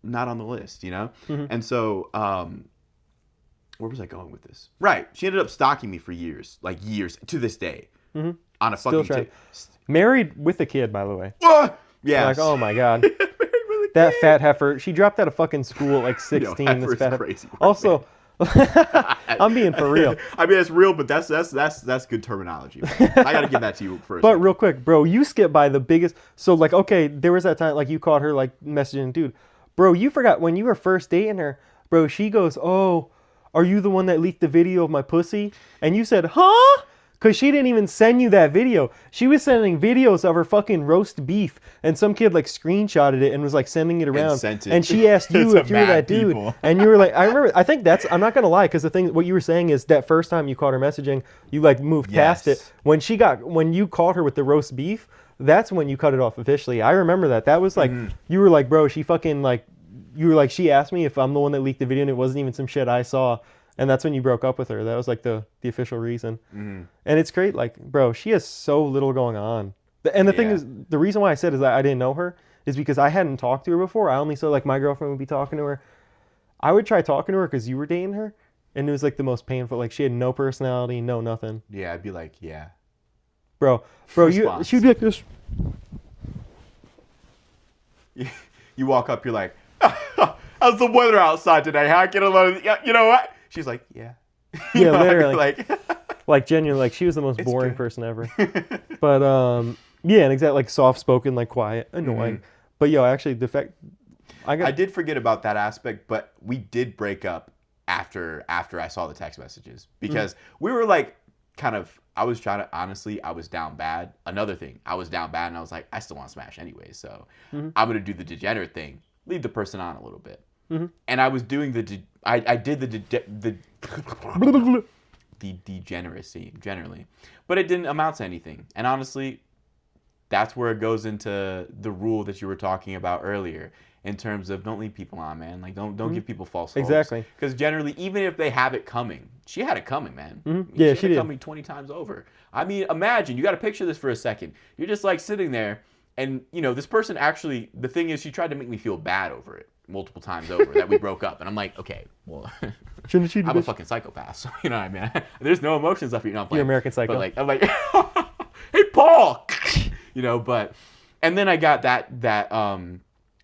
not on the list, you know? And so, where was I going with this? Right. She ended up stalking me for years to this day. On a Still fucking married with a kid, by the way. Yeah. Like, oh my god. That fat heifer. She dropped out of fucking school at like 16. Yo, this fat crazy. Also, I'm being for real. I mean, it's real, but that's good terminology. Man. I gotta give that to you first. But real quick, bro, you skipped by the biggest. So like, okay, there was that time like you caught her like messaging, dude. Bro, you forgot when you were first dating her. Bro, she goes, "Oh, are you the one that leaked the video of my pussy?" And you said, "Huh?" Because she didn't even send you that video. She was sending videos of her fucking roast beef. And some kid like screenshotted it and was like sending it around. And she asked you if you were that dude. And you were like, I'm not going to lie. Because the thing, what you were saying is that first time you caught her messaging, you like moved past it. When you caught her with the roast beef, that's when you cut it off officially. I remember that. That was like, you were like, bro, she fucking like, you were like, she asked me if I'm the one that leaked the video and it wasn't even some shit I saw. And that's when you broke up with her. That was like the official reason. And it's great. Like, bro, she has so little going on. And the thing is, the reason why I said is that I didn't know her is because I hadn't talked to her before. I only saw like my girlfriend would be talking to her. I would try talking to her because you were dating her, and it was like the most painful. Like she had no personality, no nothing. Yeah, I'd be like, yeah. Bro, she would be like this. You walk up, you're like, how's the weather outside today? How can I, you know what? She's like, yeah. Yeah, literally. Like Genuinely, like she was the most It's boring good. person ever. But yeah, and exactly like soft spoken, like quiet, annoying. But yo, actually, the fact I did forget about that aspect, but we did break up after I saw the text messages because we were like kind of. I was trying to honestly. I was down bad. Another thing, I was down bad, and I was like, I still want to smash anyway, so I'm gonna do the degenerate thing, leave the person on a little bit. And I was doing I did the degeneracy generally, but it didn't amount to anything. And honestly, that's where it goes into the rule that you were talking about earlier in terms of don't lead people on, man. Like don't give people false hopes. Exactly. Because generally, even if they have it coming, she had it coming, man. Yeah, she she had it did. coming 20 times over. I mean, imagine you got to picture this for a second. You're just like sitting there, and you know this person actually. The thing is, she tried to make me feel bad over it multiple times over that we broke up, and I'm like, okay, well, shouldn't she? I'm a fucking psychopath, so you know what I mean. There's no emotions left. You know, I'm You're American Psycho. But like, I'm like, hey, Paul, you know. But and then I got that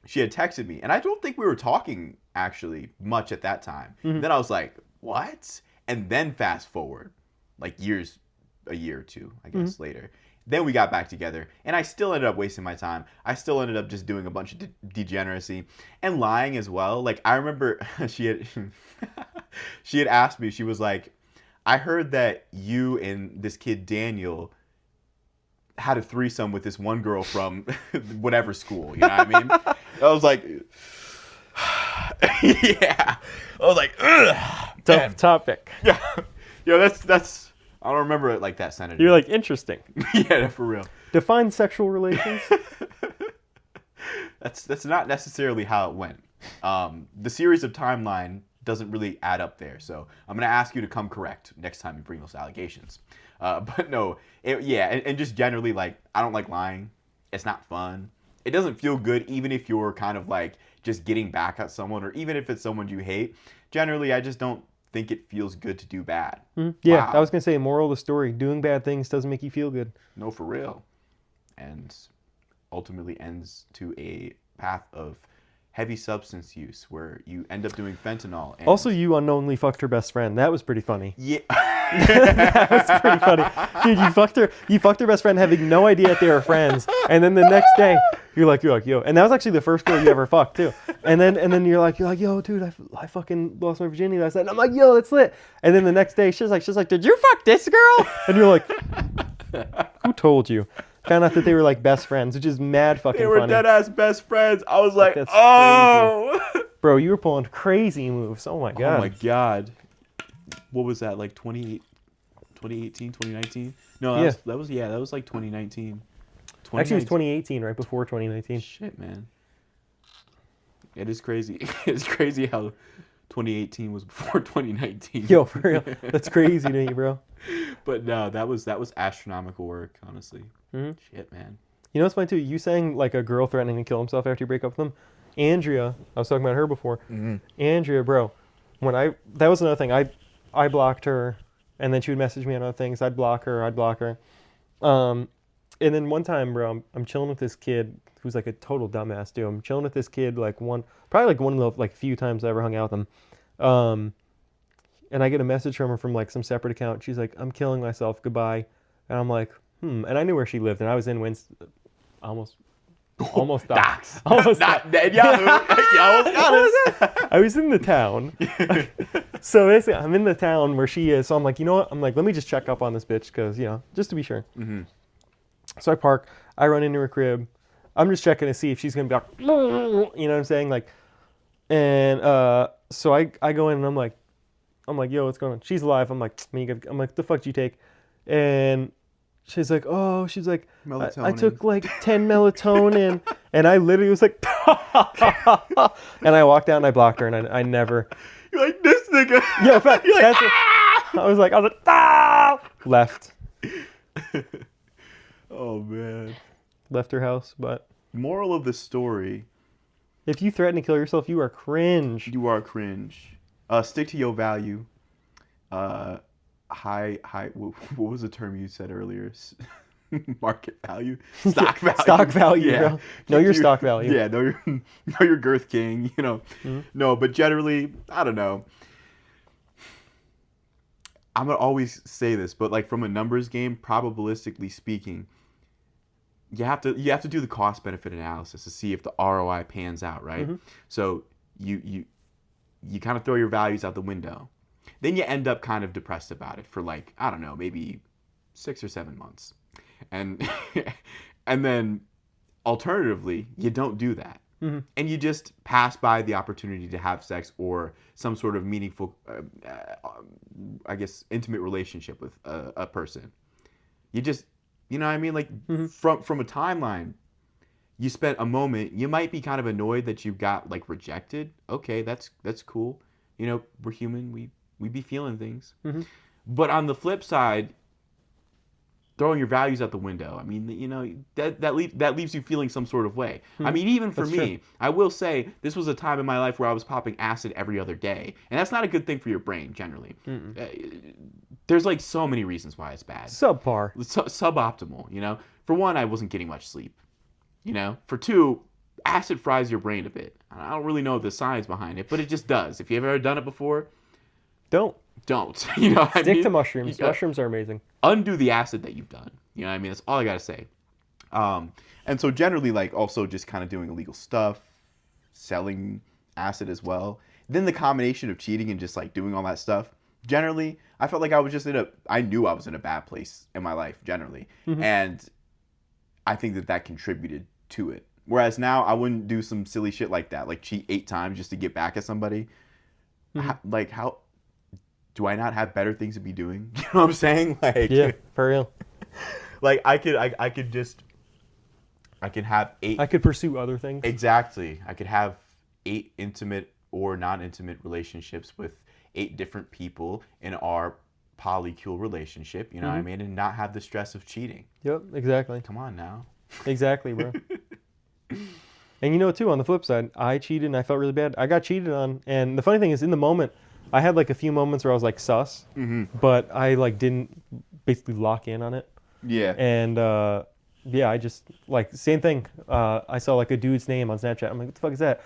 she had texted me, and I don't think we were talking actually much at that time. Then I was like, what? And then fast forward, like a year or two, I guess later. Then we got back together, and I still ended up wasting my time. I still ended up just doing a bunch of degeneracy and lying as well. Like I remember she had asked me. She was like, "I heard that you and this kid Daniel had a threesome with this one girl from whatever school." You know what I mean? I was like, yeah. I was like, ugh. Tough topic. Yeah. That's. I don't remember it like that, Senator. You're like interesting. Yeah, for real. Define sexual relations. That's not necessarily how it went. The series of timeline doesn't really add up there. So I'm gonna ask you to come correct next time you bring those allegations. But no, and just generally like I don't like lying. It's not fun. It doesn't feel good even if you're kind of like just getting back at someone or even if it's someone you hate. Generally, I just don't think it feels good to do bad. Yeah, Wow. I was gonna say moral of the story: doing bad things doesn't make you feel good. No, for real. And ultimately ends to a path of heavy substance use where you end up doing fentanyl. And Also, you unknowingly fucked her best friend. That was pretty funny. yeah. That was pretty funny. Dude, you fucked her best friend having no idea that they were friends. And then the next day, you're like, yo. And that was actually the first girl you ever fucked too. And then you're like, yo, dude, I fucking lost my virginity last night. And I'm like, yo, that's lit. And then the next day, she's like, did you fuck this girl? And you're like, who told you? Found out that they were like best friends, which is mad fucking They were funny. dead ass best friends. I was like, That's oh. Bro, you were pulling crazy moves. Oh my god. Oh my god. What was that, like 2018, 2019? No, that was like 2019. Actually, it was 2018, right before 2019. Shit, man. It is crazy. It's crazy how 2018 was before 2019. Yo, for real. That's crazy to me, bro. But no, that was astronomical work, honestly. Shit, man. You know what's funny too? You saying like a girl threatening to kill himself after you break up with them. Andrea, I was talking about her before. Andrea, bro, that was another thing. I blocked her, and then she would message me on other things. I'd block her. And then one time, bro, I'm chilling with this kid who's like a total dumbass dude. I'm chilling with this kid probably one of the like few times I ever hung out with him. And I get a message from her from like some separate account. She's like, "I'm killing myself. Goodbye." And I'm like, And I knew where she lived, and I was in almost died. Almost not dead. Yahoo. You almost got us. I was in the town. So basically, I'm in the town where she is. So I'm like, you know what? I'm like, let me just check up on this bitch because, just to be sure. So I park. I run into her crib. I'm just checking to see if she's going to be like, you know what I'm saying? Like, and so I go in and I'm like, yo, what's going on? She's alive. I'm like, the fuck did you take? And she's like, I took like 10 melatonin. And I literally was like, and I walked out and I blocked her and I never. You're like, this nigga. Yeah, in fact, I was like, left. Oh, man. Left her house, but Moral of the story: If you threaten to kill yourself, you are cringe. you are cringe. Stick to your value. High. What was the term you said earlier? Market value, stock value, Stock value, bro. Know your stock value. Yeah, know your girth king. No, but generally, I don't know. I'm gonna always say this, but like from a numbers game, probabilistically speaking, you have to do the cost benefit analysis to see if the ROI pans out, right? So you kind of throw your values out the window. Then you end up kind of depressed about it for like, I don't know, maybe 6 or 7 months. And and then alternatively, you don't do that. And you just pass by the opportunity to have sex or some sort of meaningful, I guess, intimate relationship with a person. You just, you know what I mean? Like from a timeline, you spent a moment, you might be kind of annoyed that you got like rejected. Okay, that's cool. We're human. We be feeling things. But on the flip side, throwing your values out the window. I mean, that leaves you feeling some sort of way. I mean, even for me, true. I will say this was a time in my life where I was popping acid every other day, and that's not a good thing for your brain generally. There's like so many reasons why it's bad. Subpar. Suboptimal. For one, I wasn't getting much sleep. For two, acid fries your brain a bit. I don't really know the science behind it, but it just does. If you've ever done it before, don't. Stick to mushrooms. Mushrooms are amazing. Undo the acid that you've done. You know what I mean? That's all I gotta say. And so generally, like, also just kind of doing illegal stuff, selling acid as well. Then the combination of cheating and just like doing all that stuff. Generally, I felt like I knew I was in a bad place in my life generally, and I think that contributed to it. Whereas now, I wouldn't do some silly shit like that, like cheat 8 times just to get back at somebody. How do I not have better things to be doing? You know what I'm saying? Like, yeah, for real. Like I could have 8. I could pursue other things. Exactly. I could have 8 intimate or non-intimate relationships with 8 different people in our polycule relationship. You know what I mean? And not have the stress of cheating. Yep, exactly. Come on now. Exactly, bro. And too, on the flip side, I cheated and I felt really bad. I got cheated on, and the funny thing is, in the moment, I had like a few moments where I was like sus, but I like didn't basically lock in on it. Yeah. And I just like same thing. I saw like a dude's name on Snapchat. I'm like, what the fuck is that?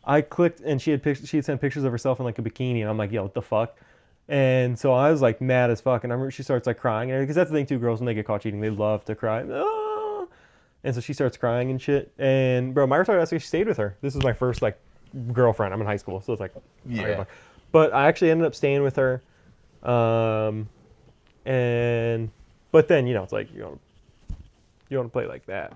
I clicked and she had sent pictures of herself in like a bikini, and I'm like, yo, what the fuck? And so I was like mad as fuck, and I remember she starts like crying, because that's the thing too. Girls, when they get caught cheating, they love to cry. Ah! And so she starts crying and shit. And bro, my retarded ass actually stayed with her. This was my first like girlfriend. I'm in high school, so it's like yeah. But I actually ended up staying with her, but then it's like you want to play like that.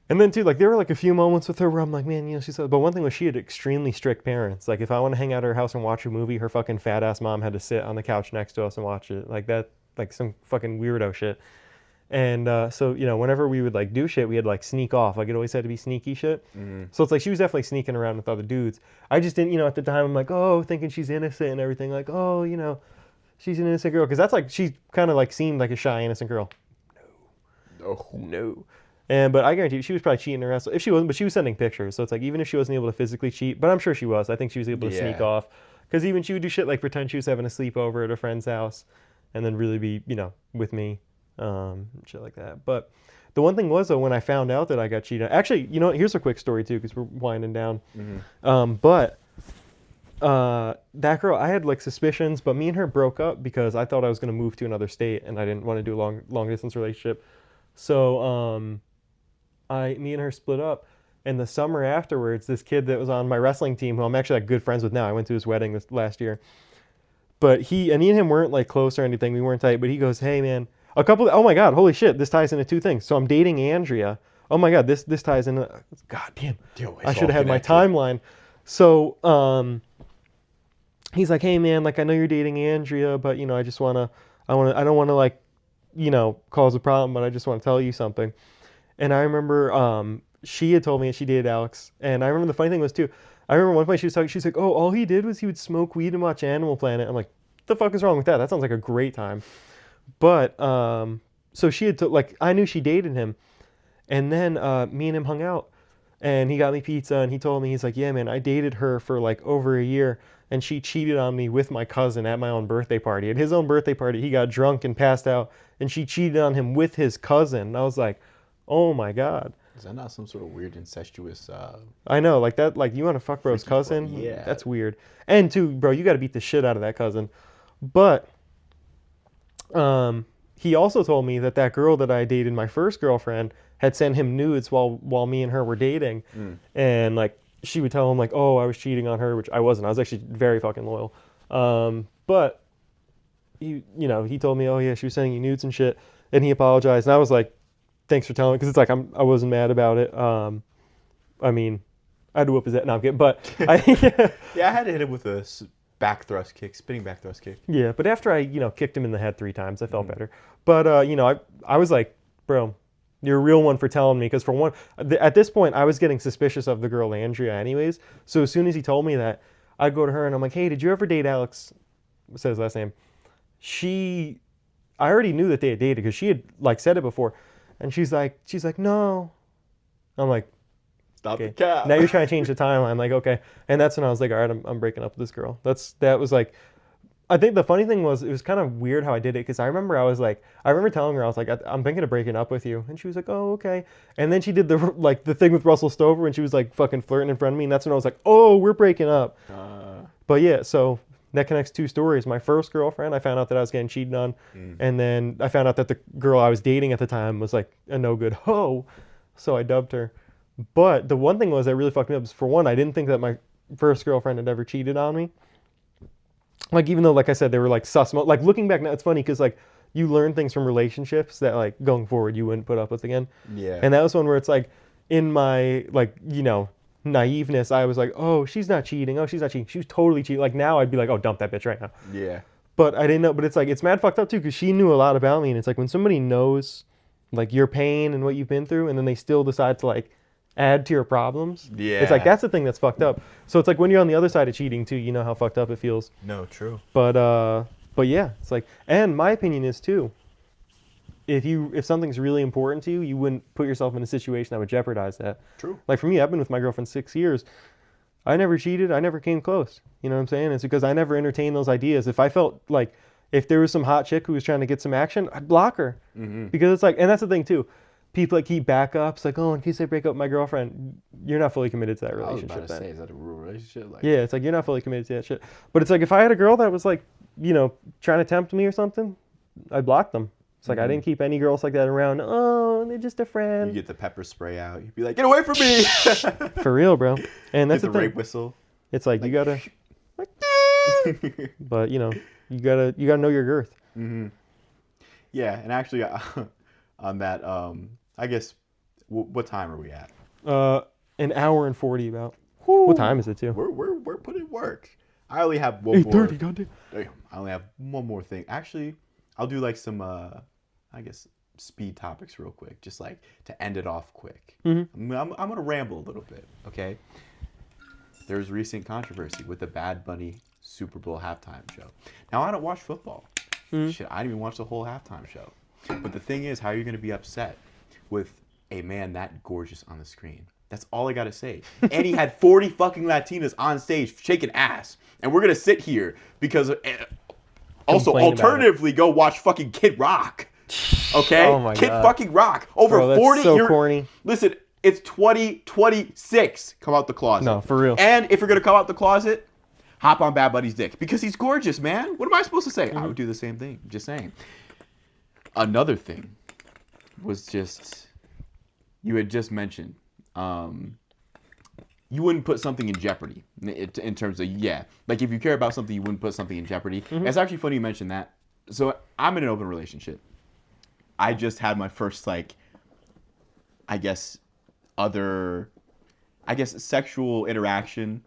And then too, like there were like a few moments with her where I'm like, man, she said. But one thing was she had extremely strict parents. Like if I want to hang out at her house and watch a movie, her fucking fat ass mom had to sit on the couch next to us and watch it, like that, like some fucking weirdo shit. And so, whenever we would like do shit, we had like sneak off. Like it always had to be sneaky shit. So it's like she was definitely sneaking around with other dudes. I just didn't, at the time, I'm like, oh, thinking she's innocent and everything. Like, oh, she's an innocent girl. Because that's like, she kind of like seemed like a shy, innocent girl. No. But I guarantee you, she was probably cheating her ass. If she wasn't, but she was sending pictures. So it's like, even if she wasn't able to physically cheat, but I'm sure she was. I think she was able to sneak off. Because even she would do shit like pretend she was having a sleepover at a friend's house and then really be, with me. Shit like that. But the one thing was, though, when I found out that I got cheated, actually, here's a quick story too, because we're winding down. But that girl, I had like suspicions, but me and her broke up because I thought I was going to move to another state and I didn't want to do a long distance relationship. So me and her split up. And the summer afterwards, this kid that was on my wrestling team, who I'm actually like good friends with now, I went to his wedding this last year. But me and him weren't like close or anything. We weren't tight. But he goes, hey man. Oh my God, holy shit, this ties into 2 things. So I'm dating Andrea. Oh my God, this ties into, God damn, I should have had my timeline. So he's like, hey man, like I know you're dating Andrea, but I just I don't want to like, cause a problem, but I just want to tell you something. And I remember she had told me that she dated Alex. And I remember the funny thing was too, I remember one point she's like, oh, all he did was he would smoke weed and watch Animal Planet. I'm like, what the fuck is wrong with that? That sounds like a great time. But so she had I knew she dated him, And then me and him hung out, and he got me pizza, and he told me, he's like, yeah, man, I dated her for like over a year, and she cheated on me with my cousin at my own birthday party. At his own birthday party, he got drunk and passed out, and she cheated on him with his cousin. And I was like, oh my God. Is that not some sort of weird incestuous? I know, like that, like you want to fuck bro's cousin? Yeah. That's weird. And too, bro, you got to beat the shit out of that cousin. But he also told me that that girl that I dated, my first girlfriend, had sent him nudes while me and her were dating, and like she would tell him like, oh, I was cheating on her, which I wasn't. I was actually very fucking loyal. But he told me, oh yeah, she was sending you nudes and shit, and he apologized, and I was like, thanks for telling me, because it's like I wasn't mad about it. I mean, I had to whoop his ass. No, I'm kidding. But Yeah, I had to hit him with a back thrust kick, spinning back thrust kick. Yeah, but after I kicked him in the head 3 times, I felt better. But I was like, bro, you're a real one for telling me, because for one, at this point, I was getting suspicious of the girl Andrea anyways. So as soon as he told me that, I go to her and I'm like, hey, did you ever date Alex? Said his last name. I already knew that they had dated because she had like said it before, and she's like, no. I'm like, Stop okay. the cap. Now you're trying to change the timeline. Like, okay. And that's when I was like, all right, I'm breaking up with this girl. That was like, I think the funny thing was, it was kind of weird how I did it, because I remember telling her, I was like, I'm thinking of breaking up with you. And she was like, oh, okay. And then she did the thing with Russell Stover, and she was like fucking flirting in front of me. And that's when I was like, oh, we're breaking up. But yeah, so that connects 2 stories. My first girlfriend, I found out that I was getting cheated on. And then I found out that the girl I was dating at the time was like a no good hoe. So I dubbed her. But the one thing was that really fucked me up is, for one, I didn't think that my first girlfriend had ever cheated on me. Like, even though, like I said, they were like sus. Like, looking back now, it's funny because like you learn things from relationships that like going forward you wouldn't put up with again. Yeah. And that was one where it's like, in my like naiveness, I was like, oh, she's not cheating. Oh, she's not cheating. She was totally cheating. Like, now I'd be like, oh, dump that bitch right now. Yeah. But I didn't know. But it's like, it's mad fucked up too, because she knew a lot about me, and it's like when somebody knows like your pain and what you've been through, and then they still decide to like add to your problems. Yeah. It's like, that's the thing that's fucked up. So it's like when you're on the other side of cheating too, you know how fucked up it feels. No, true. But yeah, it's like, and my opinion is too, if something's really important to you, you wouldn't put yourself in a situation that would jeopardize that. True. Like for me, I've been with my girlfriend 6 years. I never cheated. I never came close. You know what I'm saying? It's because I never entertained those ideas. If I felt like, if there was some hot chick who was trying to get some action, I'd block her. Because it's like, and that's the thing too. People that keep backups, like, oh, in case I break up with my girlfriend, you're not fully committed to that relationship. I was about to then. say, is that a real relationship? Like, Yeah, it's like, you're not fully committed to that shit. But it's like, if I had a girl that was like, trying to tempt me or something, I'd block them. It's like, I didn't keep any girls like that around. Oh, they're just a friend. You get the pepper spray out. You'd be like, get away from me. For real, bro. And that's Get the the rape thing. whistle. It's like, you gotta, but you gotta know your girth. Yeah, and actually, on that, I guess, what time are we at? An hour and 40 about. What time is it too? We're putting work. I only have one more. 8:30, goddamn. Damn, I only have one more thing. Actually, I'll do like some, I guess, speed topics real quick, just like to end it off quick. I'm gonna ramble a little bit, okay? There's recent controversy with the Bad Bunny Super Bowl halftime show. Now, I don't watch football. Shit, I didn't even watch the whole halftime show. But the thing is, how are you going to be upset with a man that gorgeous on the screen? That's all I got to say. And he had 40 fucking Latinas on stage shaking ass. And we're going to sit here because... Also, alternatively, go watch fucking Kid Rock. Okay? Oh my Kid God. fucking Rock. Over Bro, that's 40 so years. corny. Listen, it's 2026. Come out the closet. No, for real. And if you're going to come out the closet, hop on Bad Bunny's dick. Because he's gorgeous, man. What am I supposed to say? I would do the same thing. Just saying. Another thing was just, you had just mentioned, you wouldn't put something in jeopardy in terms of, like if you care about something, you wouldn't put something in jeopardy. It's actually funny you mentioned that. So I'm in an open relationship. I just had my first, like, sexual interaction.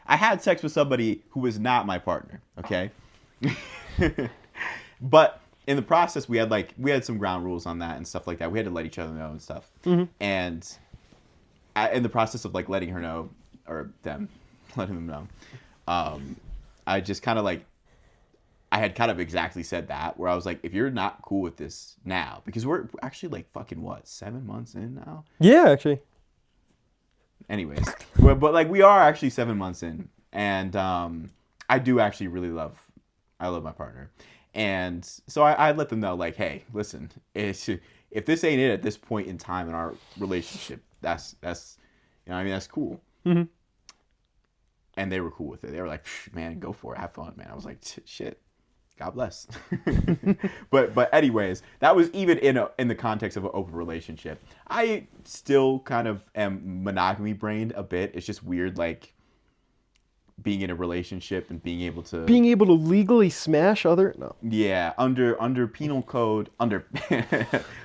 I had sex with somebody who was not my partner, okay? But in the process, we had some ground rules on that and stuff like that. We had to let each other know and stuff. And in the process of like letting her know, or them letting them know, I just kind of like, I had kind of exactly said that, where I was like, if you're not cool with this now, because we're actually like fucking what, 7 months in now? Yeah, actually. Anyways, but like we are actually 7 months in, and I do actually really I love my partner, and so I let them know like, hey, listen, if this ain't it at this point in time in our relationship, that's you know what I mean, that's cool. Mm-hmm. And they were cool with it. They were like, man, go for it, have fun, man. I was like, shit. God bless. but anyways, that was even in the context of an open relationship. I still kind of am monogamy brained a bit. It's just weird, like being in a relationship and being able to legally smash other under penal code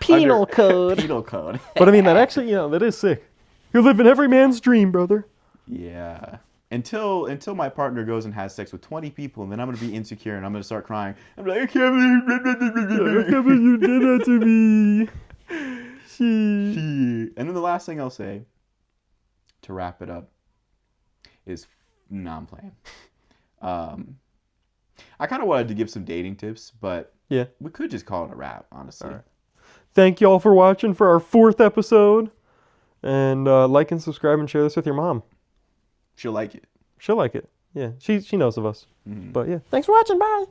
penal code. penal code. But I mean that actually, that is sick. You're living every man's dream, brother. Yeah. Until my partner goes and has sex with 20 people, and then I'm gonna be insecure and I'm gonna start crying. I'm like, I can't believe you did that to me. And then the last thing I'll say to wrap it up is, no, I'm playing. I kind of wanted to give some dating tips, but yeah, we could just call it a wrap, honestly. All right. Thank y'all for watching for our 4th episode, and like and subscribe and share this with your mom. She'll like it. She'll like it. Yeah, she knows of us. Mm-hmm. But yeah, thanks for watching. Bye.